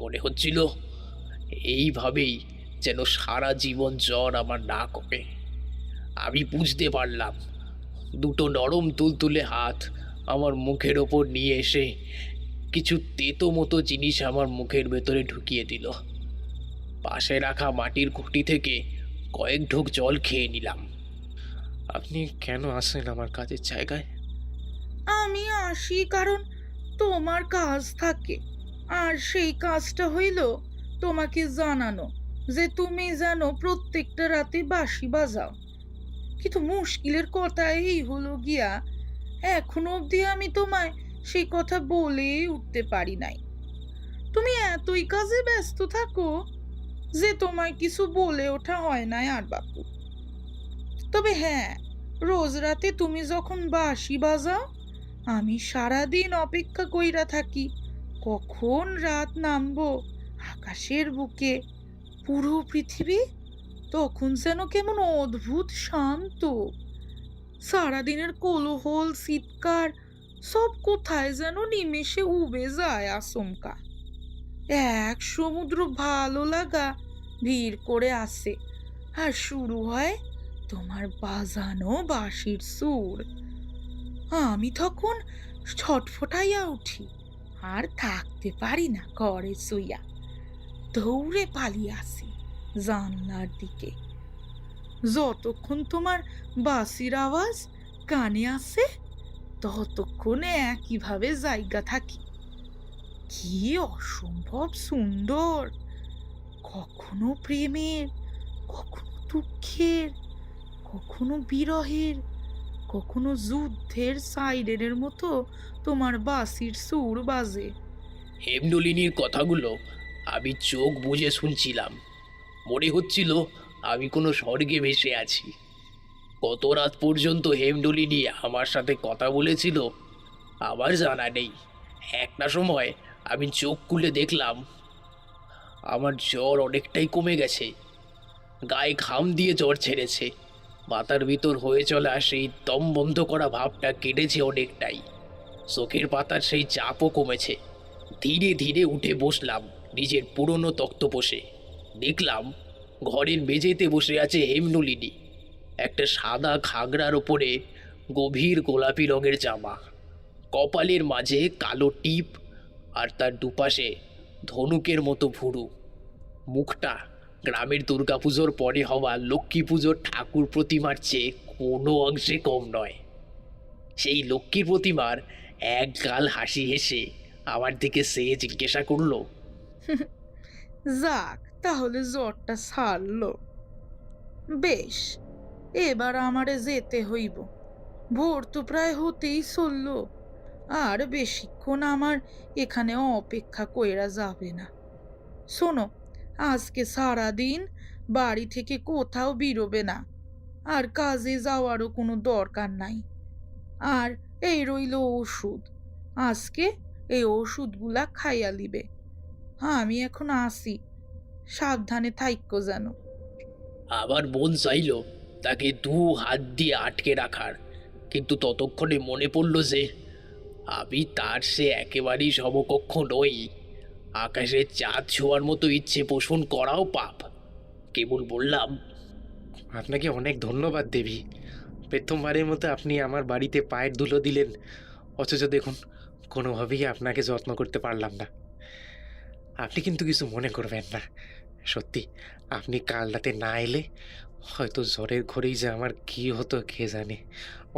মনে হচ্ছিল এইভাবেই যেন সারা জীবন জ্বর আমার না কমে। আমি বুঝতে পারলাম দুটো নরম তুলতুলে হাত আমার মুখের ওপর নিয়ে এসে কিছু তেতো মতো জিনিস আমার মুখের ভেতরে ঢুকিয়ে দিল। পাশে রাখা মাটির ঘুঁটি থেকে কয়েক ঢোক জল খেয়ে নিলাম। আপনি কেন আসেন আমার কাজের জায়গায়?
আমি আসি কারণ তোমার কাজ থাকে, আর সেই কাজটা হইল তোমাকে জানানো যে তুমি যেন প্রত্যেকটা রাতে বাঁশি বাজাও। কিন্তু মুশকিলের কথা এই হলো গিয়া, এখনো অবধি আমি তোমায় সেই কথা বলেই উঠতে পারি নাই। তুমি এতই কাজে ব্যস্ত থাকো যে তোমায় কিছু বলে ওঠা হয় নাই আর বাপু। তবে হ্যাঁ, রোজ রাতে তুমি যখন বাঁশি বাজাও আমি সারাদিন অপেক্ষা কইরা থাকি কখন রাত নামবো আকাশের বুকে। পুরো পৃথিবী তখন যেন কেমন অদ্ভুত শান্ত। সারাদিনের কোলাহল চিৎকার সব কোথায় যেন নিমেষে উবে যায় আচমকা। এক সমুদ্র ভালো লাগা ভিড় করে আসে আর শুরু হয় তোমার বাজানো বাঁশির সুর, আমি তখন ছটফটাইয়া উঠি, আর থাকতে পারি না ঘরে শুইয়া। দৌড়ে পালিয়ে আসি জানলার দিকে। যতক্ষণ তোমার বাঁশির আওয়াজ কানে আসে ততক্ষণে একইভাবে জায়গা থাকি। কি অসম্ভব সুন্দর! কখনো প্রেমের, কখনো দুঃখের, কখনো বিরহের, কখনো যুদ্ধের সাইরেনের মতো তোমার বাঁশির সুর বাজে।
হেমনলিনীর কথাগুলো আমি চোখ বুজে শুনছিলাম। মনে হচ্ছিল আমি কোনো স্বর্গে ভেসে আছি। কত রাত পর্যন্ত হেমনলিনী আমার সাথে কথা বলেছিল আমার জানা নেই। একটা সময় আমি চোখ খুলে দেখলাম আমার জ্বর অনেকটাই কমে গেছে, গায়ে ঘাম দিয়ে জ্বর ছেড়েছে, মাথার ভিতর হয়ে চলা সেই দম বন্ধ করা ভাবটা কেটেছে অনেকটাই, চোখের পাতার সেই চাপও কমেছে। ধীরে ধীরে উঠে বসলাম নিজের পুরনো তক্তপোষে। দেখলাম ঘরের মেঝেতে বসে আছে হেমনলিনী, একটা সাদা ঘাগরার ওপরে গভীর গোলাপি রঙের জামা, কপালের মাঝে কালো টিপ, আর তার দুপাশে ধনুকের মতো ভুরু। মুখটা গ্রামের দুর্গাপুজোর পরে হওয়া লক্ষ্মী পুজোর ঠাকুর প্রতিমার চেয়ে কোনো অংশে কম নয়। সেই লক্ষ্মীর প্রতিমার এক গাল হাসি হেসে আমার দিকে সে জিজ্ঞাসা করলো,
যাক, তাহলে জ্বরটা সারলো। বেশ, এবার আমারে যেতে হইব। ভোর তো প্রায় হতেই চলল, আর বেশিক্ষণ আমার এখানে অপেক্ষা কইরা যাবে না। শোনো, আজকে সারাদিন বাড়ি থেকে কোথাও বেরোবে না, আর কাজে যাওয়ারও কোনো দরকার নাই। আর এই রইল ওষুধ, আজকে এই ওষুধগুলা খাইয়া লিবে। আমি এখন আসি, সাবধানে থাইক্য যেন।
আবার মন চাইল তাকে দু হাত দিয়ে আটকে রাখার, কিন্তু ততক্ষণে মনে পড়ল যে আমি তার সে একেবারেই সমকক্ষ নই। আকাশের চাঁদ ছোঁয়ার মতো ইচ্ছে পোষণ করাও পাপ। কেবল বললাম,
আপনাকে অনেক ধন্যবাদ দেবী। প্রথমবারের মতো আপনি আমার বাড়িতে পায়ের ধুলো দিলেন, অথচ দেখুন কোনোভাবেই আপনাকে যত্ন করতে পারলাম না। আপনি কিন্তু কিছু মনে করবেন না। সত্যি, আপনি কাল রাতে না এলে হয়তো জ্বরের ঘরেই যে আমার কী হতো কে জানে।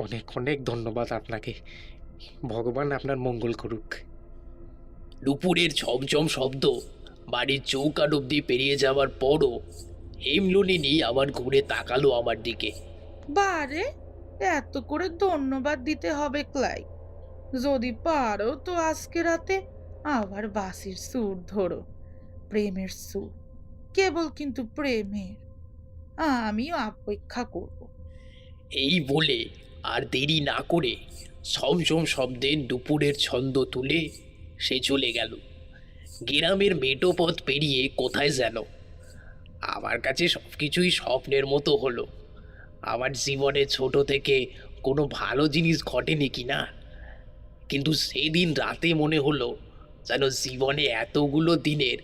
অনেক অনেক ধন্যবাদ আপনাকে। ভগবান আপনার মঙ্গল করুক।
দুপুরের ছমছম শব্দ বাড়ির চৌকাঠ অব্দি পেরিয়ে যাওয়ার পরও হেমনলিনী আবার ঘুরে তাকালো আমার দিকে।
বারে, এত করে ধন্যবাদ দিতে হবে ক্লাই? যদি পারো তো আজকে রাতে আবার বাঁশির সুর ধরো, প্রেমের সুর, কেবল কিন্তু প্রেমের। আমিও অপেক্ষা করব।
এই বলে আর দেরি না করে ছমছম শব্দে দুপুরের ছন্দ তুলে সে চলে গেল গ্রামের মেটো পথ পেরিয়ে কোথায় যেন। আমার কাছে সব কিছুই স্বপ্নের মতো হলো। আমার জীবনে ছোট থেকে কোনো ভালো জিনিস ঘটেনি কি না, কিন্তু সেদিন রাতে মনে হলো যেন জীবনে এতগুলো দিনের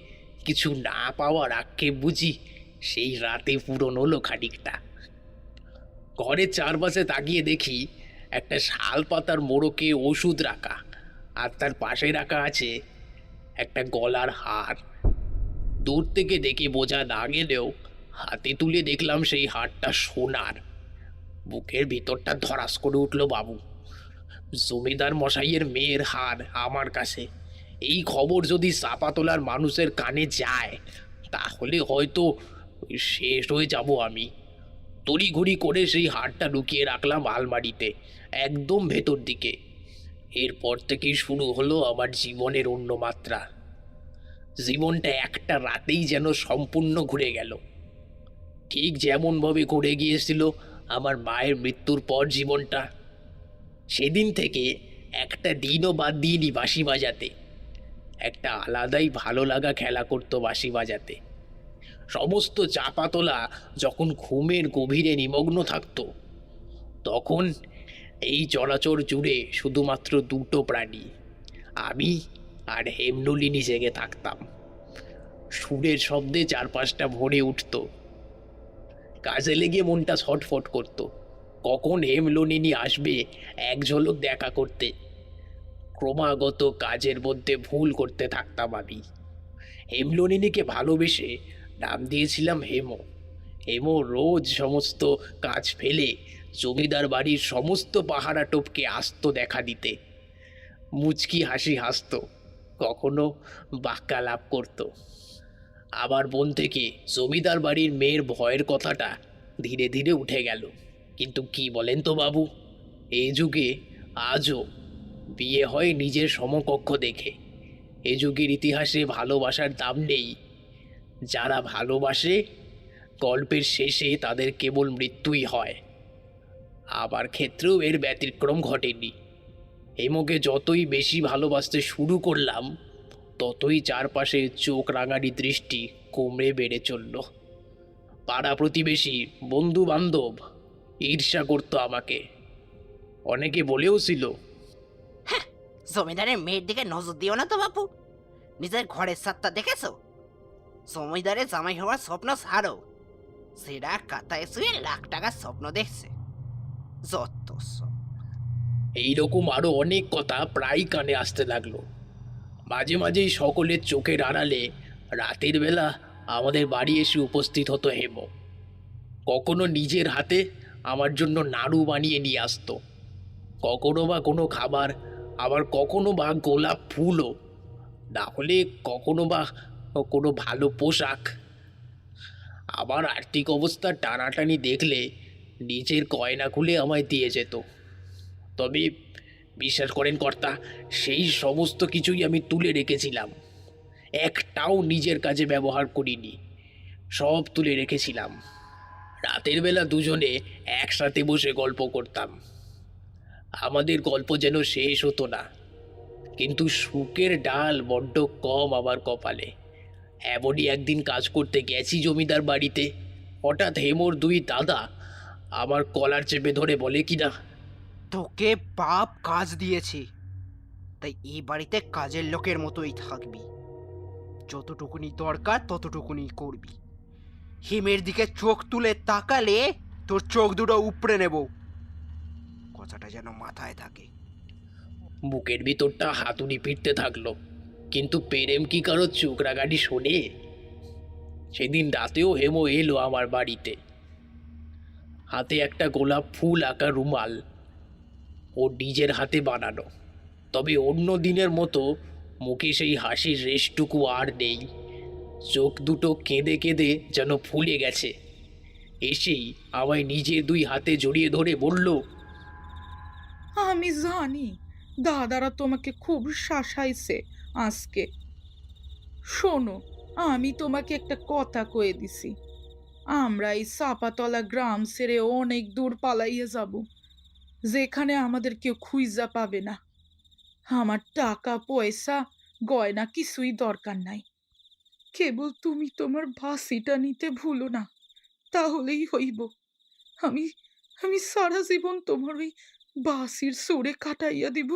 কিছু না পাওয়ার আক্ষেপ বুঝি সেই রাতে পূরণ হলো খানিকটা। ঘরের চারপাশে তাকিয়ে দেখি একটা শাল পাতার মোড়কে ওষুধ রাখা, আর তার পাশে রাখা আছে একটা গলার হার। দূর থেকে দেখে বোঝা না গেলেও হাতে তুলে দেখলাম সেই হারটা সোনার। বুকের ভিতরটা ধরাস করে উঠল বাবু। জমিদার মশাইয়ের মেয়ের হার আমার কাছে, এই খবর যদি চাপা তোলার মানুষের কানে যায় তাহলে হয়তো শেষ হয়ে যাব আমি। তড়িঘড়ি করে সেই হারটা লুকিয়ে রাখলাম আলমারিতে, একদম ভেতর দিকে। এরপর থেকেই শুরু হলো আমার জীবনের অন্য মাত্রা। জীবনটা একটা রাতেই যেন সম্পূর্ণ ঘুরে গেল, ঠিক যেমনভাবে ঘুরে গিয়েছিল আমার মায়ের মৃত্যুর পর জীবনটা। সেদিন থেকে একটা দিনও বাদ দিইনি বাঁশি বাজাতে। একটা আলাদাই ভালো লাগা খেলা করতো বাঁশি বাজাতে। সমস্ত চাপাতলা যখন ঘুমের গভীরে নিমগ্ন থাকতো তখন এই চরাচর জুড়ে শুধুমাত্র দুটো প্রাণী, আমি আর হেমনলিনী জেগে থাকতাম। সুরের শব্দে চারপাশটা ভরে উঠত। কাজে লেগে মনটা ছটফট করতো। কখন হেমনলিনী আসবে এক ঝলক দেখা করতে। ক্রমাগত কাজের মধ্যে ভুল করতে থাকতাম আমি। হেমনলিনীকে ভালোবেসে নাম দিয়েছিলাম হেমো। হেমো রোজ সমস্ত কাজ ফেলে জমিদার বাড়ির সমস্ত পাহারা টপকে আসতো দেখা দিতে। মুচকি হাসি হাসতো, কখনো বাক্যালাপ করত। আবার মন থেকে জমিদার বাড়ির মেয়ের ভয়ের কথাটা ধীরে ধীরে উঠে গেল। কিন্তু কি বলেন তো বাবু, এই যুগে আজও বিয়ে হয় নিজের সমকক্ষ দেখে। এ যুগের ইতিহাসে ভালোবাসার দাম নেই। যারা ভালোবাসে গল্পের শেষে তাদের কেবল মৃত্যুই হয়। আবার ক্ষেত্রেও এর ব্যতিক্রম ঘটেনি। হেমকে যতই বেশি ভালোবাসতে শুরু করলাম, ততই চারপাশে চোখ রাঙানি দৃষ্টি কমে বেড়ে চলল। পাড়া প্রতিবেশী, বন্ধু বান্ধব ঈর্ষা করতো আমাকে। অনেকে বলেও ছিল,
জমিদারের মেয়ের দিকে নজর দিও না তো বাপু, নিজের ঘরের ছাদটা দেখেছো? জমিদারের জামাই হওয়ার স্বপ্ন ছাড়ো, সেটা কাতায় শুয়ে লাখ টাকার স্বপ্ন দেখছে। যত সব।
এইরকম আরো অনেক কথা প্রায় কানে আসতে লাগলো। মাঝে মাঝেই সকলের চোখের আড়ালে রাতের বেলা আমাদের বাড়ি এসে উপস্থিত হতো হেম। কখনো নিজের হাতে আমার জন্য নাড়ু বানিয়ে নিয়ে আসতো, কখনো বা কোনো খাবার, আবার কখনো বা গোলাপ ফুলও, না হলে কখনো বা কোনো ভালো পোশাক। আমার আর্থিক অবস্থা টানাটানি দেখলে নিজের গয়না খুলে আমায় দিয়ে যেত। তবে বিশ্বাস করেন কর্তা, সেই সমস্ত কিছুই আমি তুলে রেখেছিলাম। একটাও নিজের কাজে ব্যবহার করিনি, সব তুলে রেখেছিলাম। রাতের বেলা দুজনে একসাথে বসে গল্প করতাম। আমাদের গল্প যেন শেষ হতো না। কিন্তু সুখের ডাল বড্ড কম আমার কপালে। এমনই একদিন কাজ করতে গেছি জমিদার বাড়িতে, হঠাৎ হেমোর দুই দাদা আমার কলার চেপে ধরে বলে কিনা,
তোকে বাপ কাজ দিয়েছি, তাই এই বাড়িতে কাজের লোকের মতোই থাকবি। যতটুকুনি দরকার ততটুকুনি করবি। হিমের দিকে চোখ তুলে তাকালে তোর চোখ দুটো উপড়ে নেব। কথাটা যেন মাথায় থাকে।
বুকের ভিতরটা হাতুড়ি পিটতে থাকলো। কিন্তু প্রেম কি কারো চোখ রাগানি শোনে? সেদিন রাতেও হেমো এলো আমার বাড়িতে, হাতে একটা গোলাপ ফুল আঁকা রুমাল, ও নিজের হাতে বানানো। তবে অন্য দিনের মতো মুখে সেই হাসির রেশটুকু আর নেই। চোখ দুটো কেঁদে কেঁদে যেন ফুলে গেছে। এসেই আমায় নিজের দুই হাতে জড়িয়ে ধরে বলল,
আমি জানি দাদারা তোমাকে খুব শাসাইছে আজকে। শোনো, আমি তোমাকে একটা কথা কয়ে দিছি, আমরা এই চাপাতলা গ্রাম ছেড়ে অনেক দূর পালাইয়া যাব, যেখানে আমাদের কেউ খুঁজা পাবে না। আমার টাকা পয়সা গয়না কিছুই দরকার নাই, কেবল তুমি তোমার বাসিটা নিতে ভুলো না, তাহলেই হইব। আমি আমি সারা জীবন তোমার ওই বাসির সুরে কাটাইয়া দিব।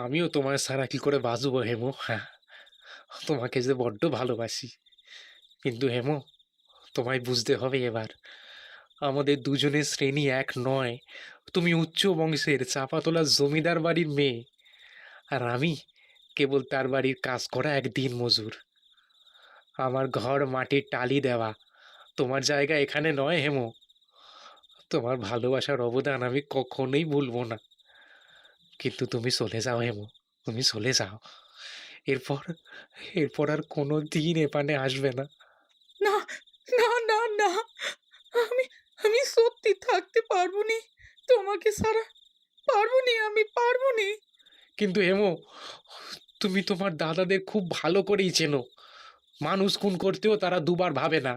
আমিও তোমার ছাড়া কি করে বাঁচবো হেমো? হ্যাঁ, তোমাকে যে বড্ড ভালোবাসি। কিন্তু হেমো, তোমায় বুঝতে হবে এবার, আমাদের দুজনের শ্রেণী এক নয়। তুমি উচ্চ বংশের চাপাতলা জমিদার বাড়ির মেয়ে, আর আমি কেবল তার বাড়ির কাজ করা এক দিন মজুর। আমার ঘর মাটির টালি দেওয়া, তোমার জায়গা এখানে নয় হেমো। তোমার ভালোবাসার অবদান আমি কখনোই ভুলবো না। কিন্তু তুমি চলে যাও হেমো, তুমি চলে যাও। এরপর এরপর আর কোনো দিন এপানে আসবে না।
না, না, না, না, আমি আমি সত্যি থাকতে পারবো নি তোমাকে ছাড়া, পারবো নি, আমি পারবো নি।
কিন্তু হেমো, তুমি তোমার দাদাদের খুব ভালো করেই চেনো। মানুষ খুন করতেও তারা দুবার ভাবে না।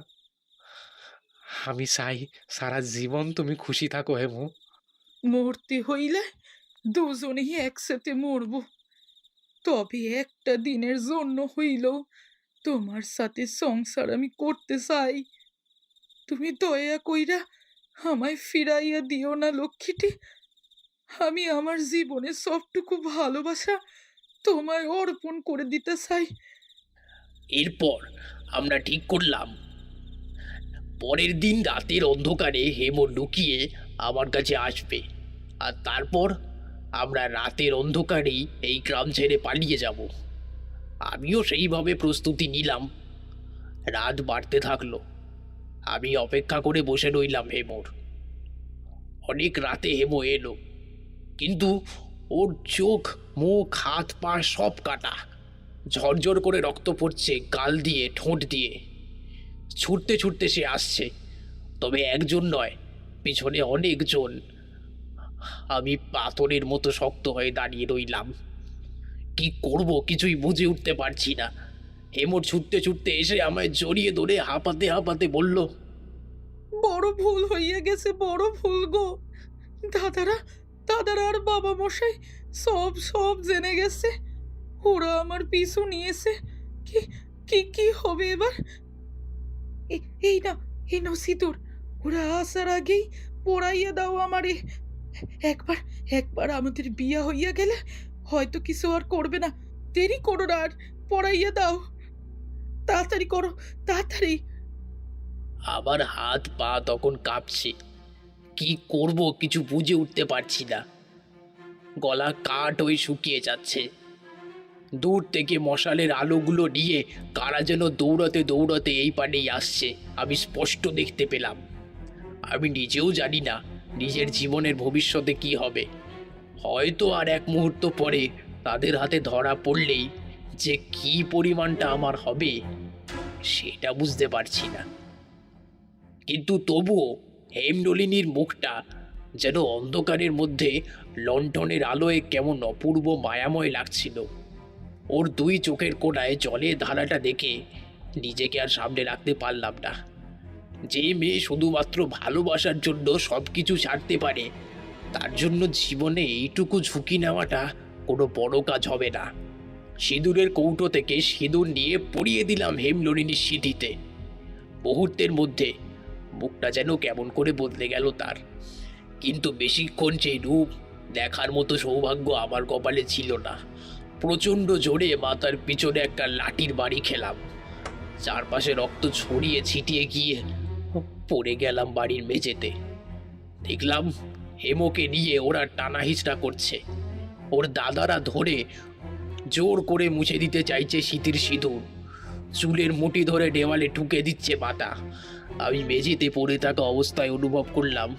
আমি চাই সারা জীবন তুমি খুশি থাকো হেমো।
মরতে হইলে দুজনেই একসাথে মরবো, তবে একটা দিনের জন্য হইলেও তোমার সাথে সংসার আমি করতে চাই। তুমি দয়া কইরা আমায় ফিরাইয়া দিও না লক্ষ্মীটি। আমি আমার জীবনের সবটুকু ভালোবাসা তোমায় অর্পণ করে দিতে চাই।
এরপর আমরা ঠিক করলাম পরের দিন রাতের অন্ধকারে হেমো লুকিয়ে আমার কাছে আসবে, আর তারপর আমরা রাতের অন্ধকারেই এই গ্রাম ছেড়ে পালিয়ে যাব। আমিও সেইভাবে প্রস্তুতি নিলাম। রাত বাড়তে থাকলো। আমি অপেক্ষা করে বসে রইলাম হেমোর। অনেক রাতে হেমো এলো, কিন্তু ওর চোখ, মুখ, হাত পা সব কাটা, ঝরঝর করে রক্ত পড়ছে গাল দিয়ে, ঠোঁট দিয়ে। ছুটতে ছুটতে সে আসছে, তবে একজন নয়, পিছনে অনেকজন। আমি পাথরের মতো শক্ত হয়ে দাঁড়িয়ে রইলাম। কি করব কিছুই বুঝে উঠতে পারছি না। হেমোর ছুটতে ছুটতে এসে আমায় জড়িয়ে ধরে হাঁপাতে হাঁপাতে বলল,
বড় ভুল হইয়া গেছে, বড় ভুল গো। দাদারা দাদারা আর বাবা মশাই সব সব জেনে গেছে। ওরা আমার পিছু নিয়েছে। কি কি কি হবে এবার? এই না, এই নাও সিঁদুর। ওরা আসার আগেই পড়াইয়া দাও আমারে। একবার একবার আমাদের বিয়া হইয়া গেলে হয়তো কিছু আর করবে না। দেরি করো না আর, পড়াইয়া দাও। তাড়াতাড়ি করো, তাড়াতাড়ি।
আমার হাত পা তখন কাঁপছে। কি করব কিছু বুঝে উঠতে পারছি না। গলা কাঠ হয়ে শুকিয়ে যাচ্ছে। দূর থেকে মশালের আলোগুলো নিয়ে কারা যেন দৌড়াতে দৌড়াতে এই পানেই আসছে, আমি স্পষ্ট দেখতে পেলাম। আমি নিজেও জানি না নিজের জীবনের ভবিষ্যতে কি হবে। হয়তো আর এক মুহূর্ত পরে তাদের হাতে ধরা পড়লেই যে কি পরিমাণটা আমার হবে সেটা বুঝতে পারছি না। কিন্তু তবুও হেমনলিনীর মুখটা যেন অন্ধকারের মধ্যে লণ্ঠনের আলোয় কেমন অপূর্ব মায়াময় লাগছিল। ওর দুই চোখের কোণায় জলের ধারাটা দেখে নিজেকে আর সামনে রাখতে পারলাম না। যে মেয়ে শুধুমাত্র ভালোবাসার জন্য সব কিছু ছাড়তে পারে, তার জন্য জীবনে এইটুকু ঝুঁকি নেওয়াটা কোনো বড় কাজ হবে না। সিঁদুরের কৌটো থেকে সিঁদুর নিয়ে পরিয়ে দিলাম হেমনলিনীর সিঁথিতে। মুহূর্তের মধ্যে মুখটা যেন কেমন করে বদলে গেল তার। কিন্তু বেশিক্ষণ সেই রূপ দেখার মতো সৌভাগ্য আমার কপালে ছিল না। প্রচণ্ড জোরে মাথার পিছনে একটা লাঠির বাড়ি খেলাম। চারপাশে রক্ত ছড়িয়ে ছিটিয়ে গিয়ে পড়ে গেলাম বাড়ির মেঝেতে। দেখলাম হেমোকে নিয়ে ওরা টানা হিচড়া করছে। ওর দাদারা ধরে জোর করে মুছে দিতে চাইছে শীতের সিঁদুর। চুলের মুঠি ধরে দেওয়ালে ঠুকে দিচ্ছে পাতা। আমি মেঝেতে পড়ে থাকা অবস্থায় অনুভব করলাম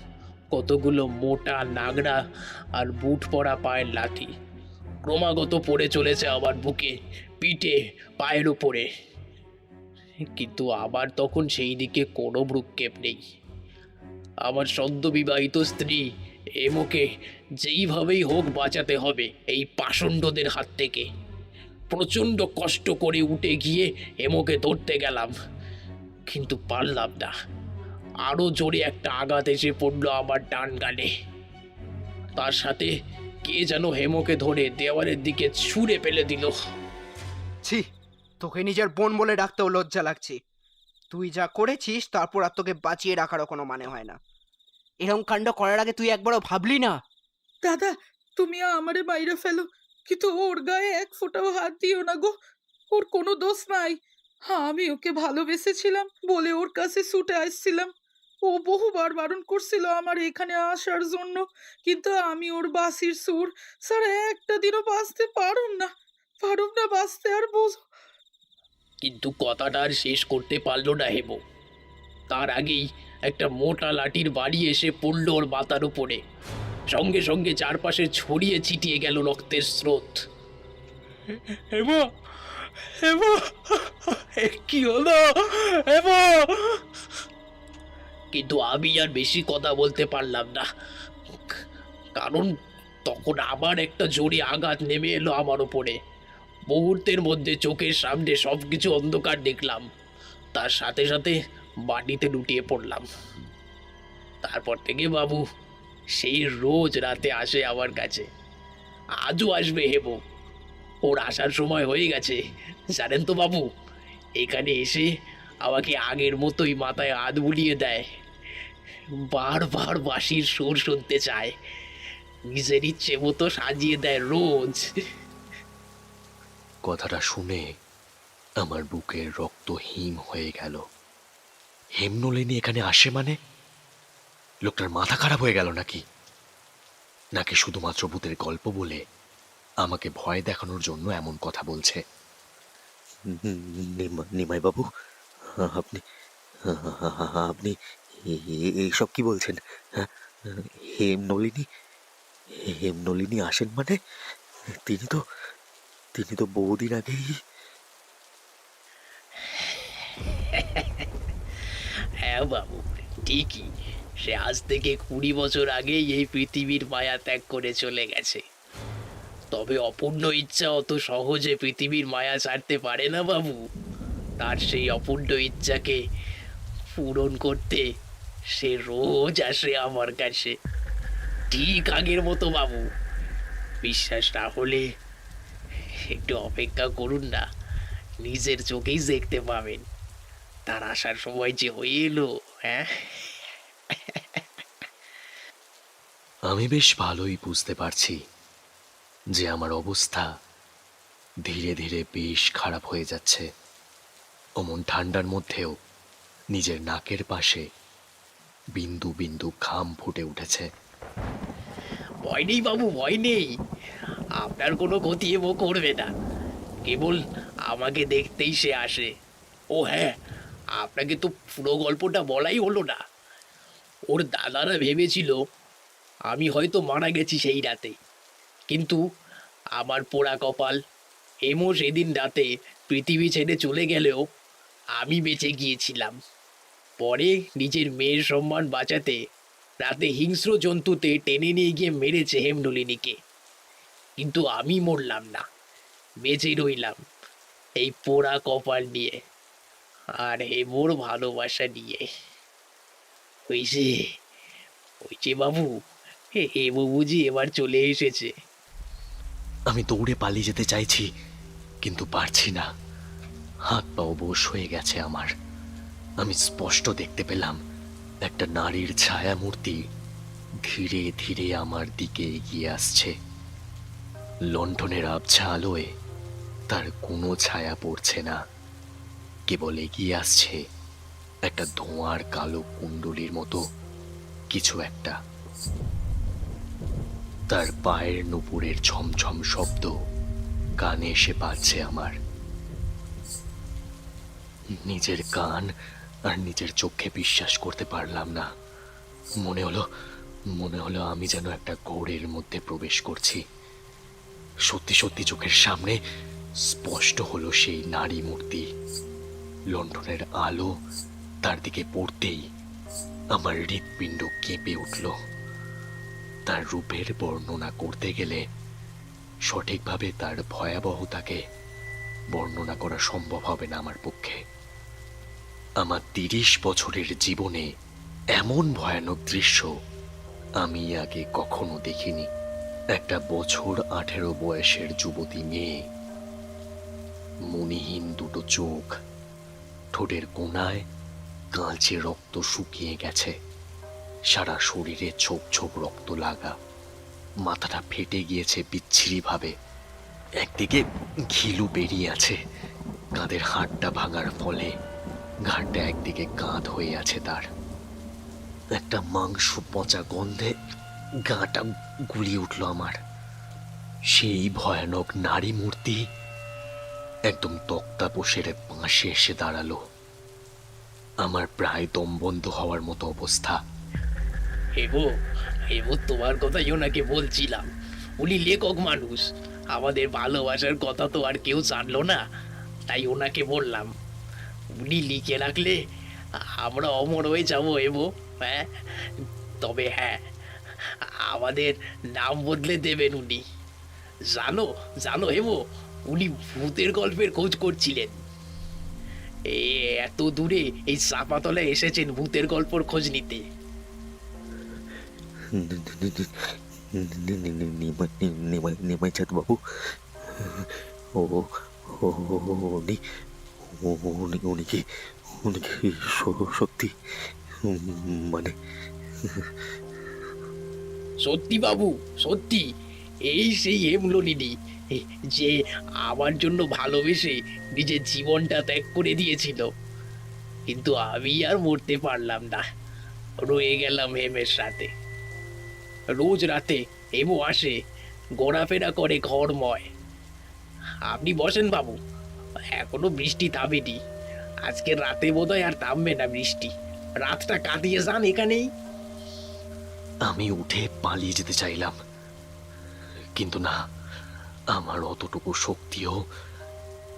কতগুলো মোটা নাগড়া আর বুট পরা পায়ের লাথি ক্রমাগত পড়ে চলেছে আমার বুকে, পিঠে, পায়ের উপরে। কিন্তু আবার তখন সেই দিকে কোনো ভ্রুক্ষেপ নেই। আমার সদ্য বিবাহিত স্ত্রী এমোকে যেইভাবেই হোক বাঁচাতে হবে এই পাষণ্ডদের হাত থেকে। প্রচণ্ড কষ্ট করে উঠে গিয়ে এমোকে ধরতে গেলাম, কিন্তু পারলাম না। আরও জোরে একটা আঘাত এসে পড়ল আমার ডান গালে। তার সাথে কে যেন হেমোকে ধরে দেওয়ালের দিকে ছুঁড়ে ফেলে দিল।
ছি, তোকে নিজের বোন বলে ডাকতেও লজ্জা লাগছে। তুই যা করেছিস তারপর আর তোকে বাঁচিয়ে রাখারও কোনো মানে হয় না। এরকম কাণ্ড করার আগে তুই একবারও ভাবলি না?
দাদা, তুমি আমারে বাইরে ফেলো, কিন্তু ওর গায়ে এক ফোঁটাও হাত দিও না গো। ওর কোনো দোষ নাই। হ্যাঁ, আমি ওকে ভালোবেসেছিলাম বলে ওর কাছে ছুটে আসছিলাম। ও বহুবার বারণ করছিল আমার এখানে আসার জন্য, কিন্তু আমি ওর বাঁশির সুর স্যার একটা দিনও বাঁচতে পারুম না বাঁচতে। আর বোঝো,
কিন্তু কথাটা আর শেষ করতে পারলো না হেমো। তার আগেই একটা মোটা লাঠির বাড়ি এসে পড়ল ওর মাথার উপরে। সঙ্গে সঙ্গে চারপাশে ছড়িয়ে ছিটিয়ে গেল রক্তের স্রোত। হেমো, হেমো, কি হলো হেমো? কিন্তু আমি আর বেশি কথা বলতে পারলাম না, কারণ তখন আবার একটা জোরে আঘাত নেমে এলো আমার উপরে। মুহূর্তের মধ্যে চোখের সামনে সবকিছু অন্ধকার দেখলাম। তার সাথে সাথে মাটিতে লুটিয়ে পড়লাম। তারপর থেকে বাবু সেই রোজ রাতে আসে আমার কাছে। আজও আসবে হেবো। ওর আসার সময় হয়ে গেছে জানেন তো বাবু। এখানে এসে আমাকে আগের মতোই মাথায় হাত বুলিয়ে দেয়, বারবার বাঁশির সুর শুনতে চায়, নিজের ইচ্ছে মতো সাজিয়ে দেয় রোজ।
কথাটা শুনে আমার বুকের রক্ত হিম হয়ে গেল। হেমনলিনী এখানে আসে মানে? লোকটার মাথা খারাপ হয়ে গেল নাকি? নাকি শুধুমাত্র ভূতের গল্প বলে আমাকে ভয় দেখানোর জন্য এমন কথা বলছে?
নিমাই বাবু, আপনি আপনি এইসব কি বলছেন? হ্যাঁ, হেমনলিনী হেমনলিনী আসেন মানে? তিনি তো তিনি তো বহুদিন আগেই।
হ্যাঁ বাবু, ঠিকই। সে আজ থেকে 20 বছর আগেই এই পৃথিবীর মায়া ত্যাগ করে চলে গেছে। তবে অপূর্ণ ইচ্ছা অত সহজে পৃথিবীর মায়া ছাড়তে পারে না বাবু। তার সেই অপূর্ণ ইচ্ছাকে পূরণ করতে সে রোজ আসে আমার কাছে, ঠিক আগের মতো বাবু। বিশ্বাস না হলে একটু অপেক্ষা করুন না, নিজের চোখেই দেখতে পাবেন তার আসার সময় যে হয়ে এলো। হ্যাঁ,
আমি বেশ ভালোই বুঝতে পারছি যে আমার অবস্থা ধীরে ধীরে বেশ খারাপ হয়ে যাচ্ছে। অমন ঠান্ডার মধ্যেও নিজের নাকের পাশে বিন্দু বিন্দু ঘাম ফুটে উঠেছে।
ভয় নেই বাবু, ভয় নেই। আপনার কোনো ক্ষতি এমো করবে না। কেবল আমাকে দেখতেই সে আসে। ও হ্যাঁ, আপনাকে তো পুরো গল্পটা বলাই হলো না। ওর দাদারা ভেবেছিল আমি হয়তো মারা গেছি সেই রাতে, কিন্তু আমার পোড়া কপাল, এমো সেদিন রাতে পৃথিবী ছেড়ে চলে গেলেও আমি বেঁচে গিয়েছিলাম। পরে নিজের মেয়ের সম্মান বাঁচাতে রাতে হিংস্র জন্তুতে টেনে নিয়ে গিয়ে মেরেছে হেমনলিনীকে। কিন্তু আমি মরলাম না, বেঁচে রইলাম এই পোড়া কপাল নিয়ে আর হেমোর ভালোবাসা নিয়ে। হয়েছে, হয়েছে বাবু, হেমো বুঝি এবার চলে এসেছে।
আমি দৌড়ে পালিয়ে যেতে চাইছি, কিন্তু পারছি না। হাত পা অবশ হয়ে গেছে আমার। আমি স্পষ্ট দেখতে পেলাম একটা নারীর ছায়া মূর্তি ধীরে ধীরে আমার দিকে এগিয়ে আসছে। লণ্ঠনের আবছা আলোয় তার কোনো ছায়া পড়ছে না, কেবল এগিয়ে আসছে একটা ধোঁয়ার কালো কুণ্ডলীর মতো কিছু একটা। তার পায়ের নুপুরের ছমছম শব্দ কানে এসে পাচ্ছে আমার। নিজের কান আর নিজের চোখে বিশ্বাস করতে পারলাম না। মনে হলো আমি যেন একটা ঘোরের মধ্যে প্রবেশ করছি। সত্যি সত্যি চোখের সামনে স্পষ্ট হলো সেই নারী মূর্তি। লণ্ঠনের আলো তার দিকে পড়তেই আমার হৃৎপিণ্ড কেঁপে উঠল। তার রূপের বর্ণনা করতে গেলে সঠিকভাবে তার ভয়াবহতাকে বর্ণনা করা সম্ভব হবে না আমার পক্ষে। আমার 30 বছরের জীবনে এমন ভয়ানক দৃশ্য আমি আগে কখনো দেখিনি। একটা বছর 18 বয়সের যুবতী মেয়ে, মণিহীন দুটো চোখ, ঠোঁটের কোণায় কালচে রক্ত শুকিয়ে গেছে, সারা শরীরে ছোপ ছোপ রক্ত লাগা, মাথাটা ফেটে গিয়েছে বিচ্ছিরিভাবে, একদিকে ঘিলু বেরিয়ে আছে, কাঁধের হাড়টা ভাঙার ফলে ঘাড়টা একদিকে কাঁধ হয়ে আছে তার। একটা মাংস পচা গন্ধে গাটা গুলিয়ে উঠল আমার। সেই ভয়ানক নারী মূর্তি একদম তক্তাপোষের পাশে এসে দাঁড়ালো। আমার প্রায় দম বন্ধ হওয়ার মতো অবস্থা।
হেবো, হেবো, তোমার কথাই ওনাকে বলছিলাম। উনি লেখক মানুষ, আমাদের ভালোবাসার কথা তো আর কেউ জানলো না, তাই ওনাকে বললাম। উনি লিখে রাখলে আমরা অমর হয়ে যাবো হেবো। হ্যাঁ, তবে হ্যাঁ, আমাদের নাম বদলে দেবেন উনি। জানো জানো হেবো, উনি ভূতের গল্পের খোঁজ করছিলেন। এত দূরে এই চাপাতলায় এসেছেন ভূতের গল্পর খোঁজ নিতে।
নিমাইচাঁদ বাবু, ও ও উনি উনি কি সত্যি, মানে
সত্যি বাবু, সত্যি। এই সেই হেমনলিনী যে আমার জন্য ভালোবেসে নিজের জীবনটা ত্যাগ করে দিয়েছিল। কিন্তু আমি আর মরতে পারলাম না, রয়ে গেলাম হেমের সাথে। রোজ রাতে হেমও আসে, ঘোরাফেরা করে ঘরময়। আপনি বসেন বাবু, এখনো বৃষ্টি থামেনি। আজকে রাতে বোধহয় আর থামবে না বৃষ্টি। রাতটা কাটিয়ে যান এখানেই।
আমি উঠে পালিয়ে যেতে চাইলাম, কিন্তু না, আমার অতটুকু শক্তিও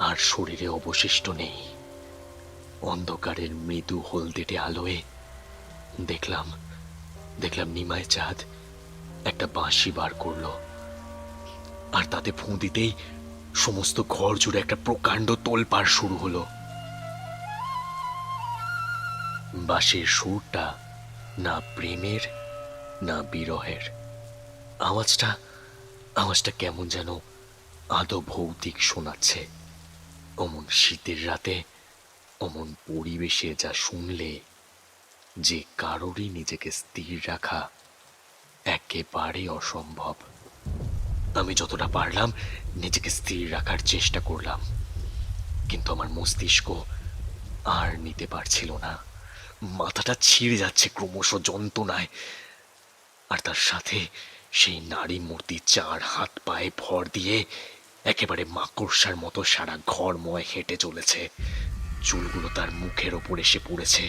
আর শরীরে অবশিষ্ট নেই। অন্ধকারের মৃদু হলদেটে আলোয় দেখলাম দেখলাম নিমাই চাঁদ একটা বাঁশি বার করলো, আর তাতে ফুঁ দিতেই সমস্ত ঘর জুড়ে একটা প্রকাণ্ড তোলপাড় শুরু হলো। বাঁশির সুরটা না প্রেমের না বিরহের, আওয়াজটা আওয়াজটা কেমন যেন আদো ভৌতিক শোনাচ্ছে। অমন শীতের রাতে অমন পরিবেশে যা শুনলে যে কারোরই নিজেকে স্থির রাখা একেবারে অসম্ভব। আমি যতটা পারলাম নিজেকে স্থির রাখার চেষ্টা করলাম, কিন্তু আমার মস্তিষ্ক আর নিতে পারছিল না। মাথাটা ছিঁড়ে যাচ্ছে ক্রমশ যন্ত্রণায়, আর তার সাথে সেই নারী মূর্তি 4 হাত পায়ে ভর দিয়ে একেবারে মাকড়সার মতো সারা ঘরময় হেঁটে চলেছে। চুলগুলো তার মুখের ওপর এসে পড়েছে,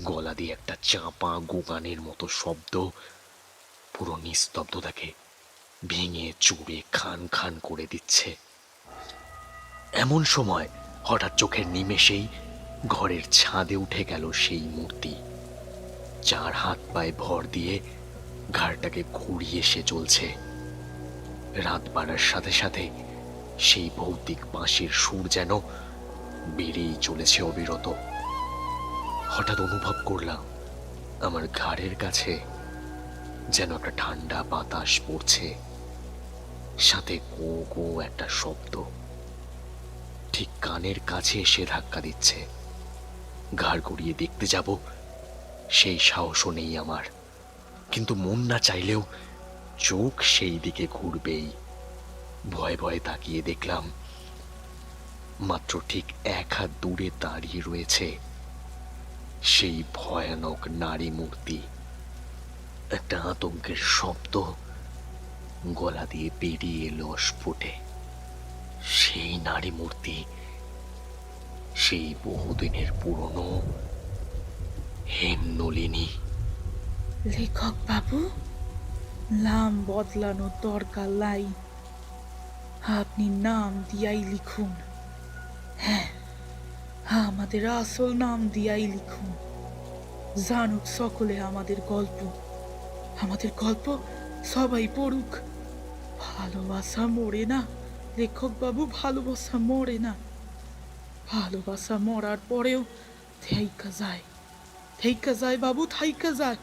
গলা দিয়ে একটা চাপা গোগানের মতো শব্দ পুরো নিস্তব্ধতাকে ভেঙে চুড়ে খান খান করে দিচ্ছে। এমন সময় হঠাৎ চোখের নিমেষেই ঘরের ছাদে উঠে গেল সেই মূর্তি। 4 হাত পায়ে ভর দিয়ে ঘাড়টাকে ঘুরিয়ে সে চলছে। রাত বাড়ার সাথে সাথে সেই ভৌতিক বাঁশির সুর যেন বেড়েই চলেছে অবিরত। হঠাৎ অনুভব করলাম আমার ঘাড়ের কাছে যেন একটা ঠান্ডা বাতাস পড়ছে, সাথে গো গো একটা শব্দ ঠিক কানের কাছে এসে ধাক্কা দিচ্ছে। ঘাড় ঘুরিয়ে দেখতে যাব সেই সাহসও নেই আমার, কিন্তু মন না চাইলেও চোখ সেই দিকে ঘুরবেই। ভয়ে ভয়ে তাকিয়ে দেখলাম মাত্র ঠিক 1 হাত দূরে দাঁড়িয়ে রয়েছে সেই ভয়ানক নারী মূর্তি। একটা আতঙ্কের শব্দ গলা দিয়ে বেরিয়ে এলো অস্ফুটে। সেই নারী মূর্তি, সেই বহুদিনের পুরনো হেমনলিনী।
লেখক বাবু, নাম বদলানোর দরকার নাই, আপনি নাম দিয়াই লিখুন। হ্যাঁ, আমাদের আসল নাম দিয়াই লিখুন। জানুক সকলে আমাদের গল্প সবাই পড়ুক। ভালোবাসা মরে না লেখক বাবু, ভালোবাসা মরে না। ভালোবাসা মরার পরেও থেইকা যায় বাবু, থেইকা যায়।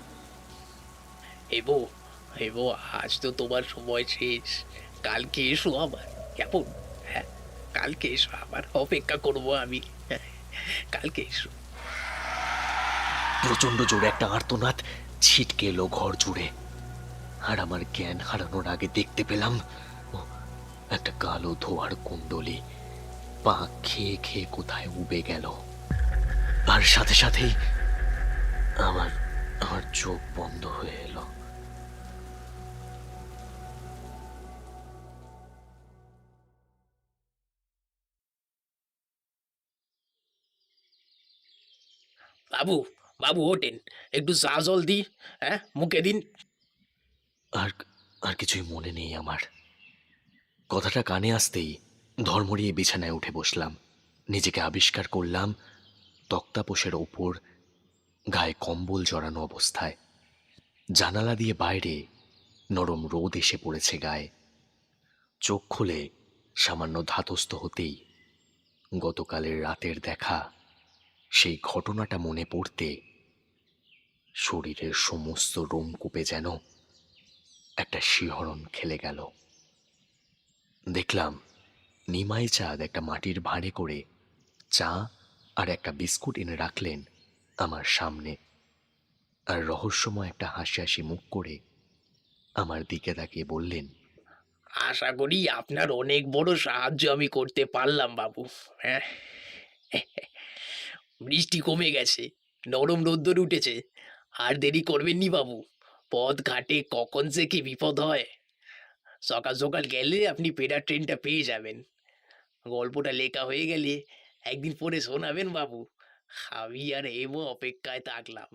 এবো, এবো, আজ তো তোমার সময় শেষ। কালকে এসো আবার, কেমন? হ্যাঁ, কালকে এসো, আবার অপেক্ষা করবো আমি। হ্যাঁ, কালকে এসো।
প্রচন্ড জোরে একটা আর্তনাদ ছিটকে এলো ঘর জুড়ে, আর আমার জ্ঞান হারানোর আগে দেখতে পেলাম একটা কালো ধোয়ার কুণ্ডলি পা খেয়ে খেয়ে কোথায় উবে গেল, আর সাথে সাথেই আমার আমার চোখ বন্ধ হয়ে এলো।
বাবু, বাবু ওঠেন, একটু চা জল দিই। হ্যাঁ, মুখে দিন।
আর আর কিছুই মনে নেই আমার। কথাটা কানে আসতেই ধর্মড়িয়ে বিছানায় উঠে বসলাম। নিজেকে আবিষ্কার করলাম তক্তাপোষের ওপর গায়ে কম্বল জড়ানো অবস্থায়। জানালা দিয়ে বাইরে নরম রোদ এসে পড়েছে গায়ে। চোখ খুলে সামান্য ধাতস্থ হতেই গতকালের রাতের দেখা সেই ঘটনাটা মনে পড়তে শরীরের সমস্ত রোমকূপে যেন একটা শিহরণ খেলে গেল। দেখলাম নিমাই চাঁদ একটা মাটির ভাঁড়ে করে চা আর একটা বিস্কুট এনে রাখলেন আমার সামনে, আর রহস্যময় একটা হাসি হাসি মুখ করে আমার দিকে তাকিয়ে বললেন,
আশা করি আপনার অনেক বড় সাহায্য আমি করতে পারলাম বাবু। হ্যাঁ, বৃষ্টি কমে গেছে, নরম রোদ্দুর উঠেছে। আর দেরি করবেননি বাবু, পথ ঘাটে কখন যে কি বিপদ হয়। সকাল সকাল গেলে আপনি ফেরার ট্রেনটা পেয়ে যাবেন। গল্পটা লেখা হয়ে গেলে একদিন পড়ে শোনাবেন বাবু। আমি আর এমও অপেক্ষায় থাকলাম।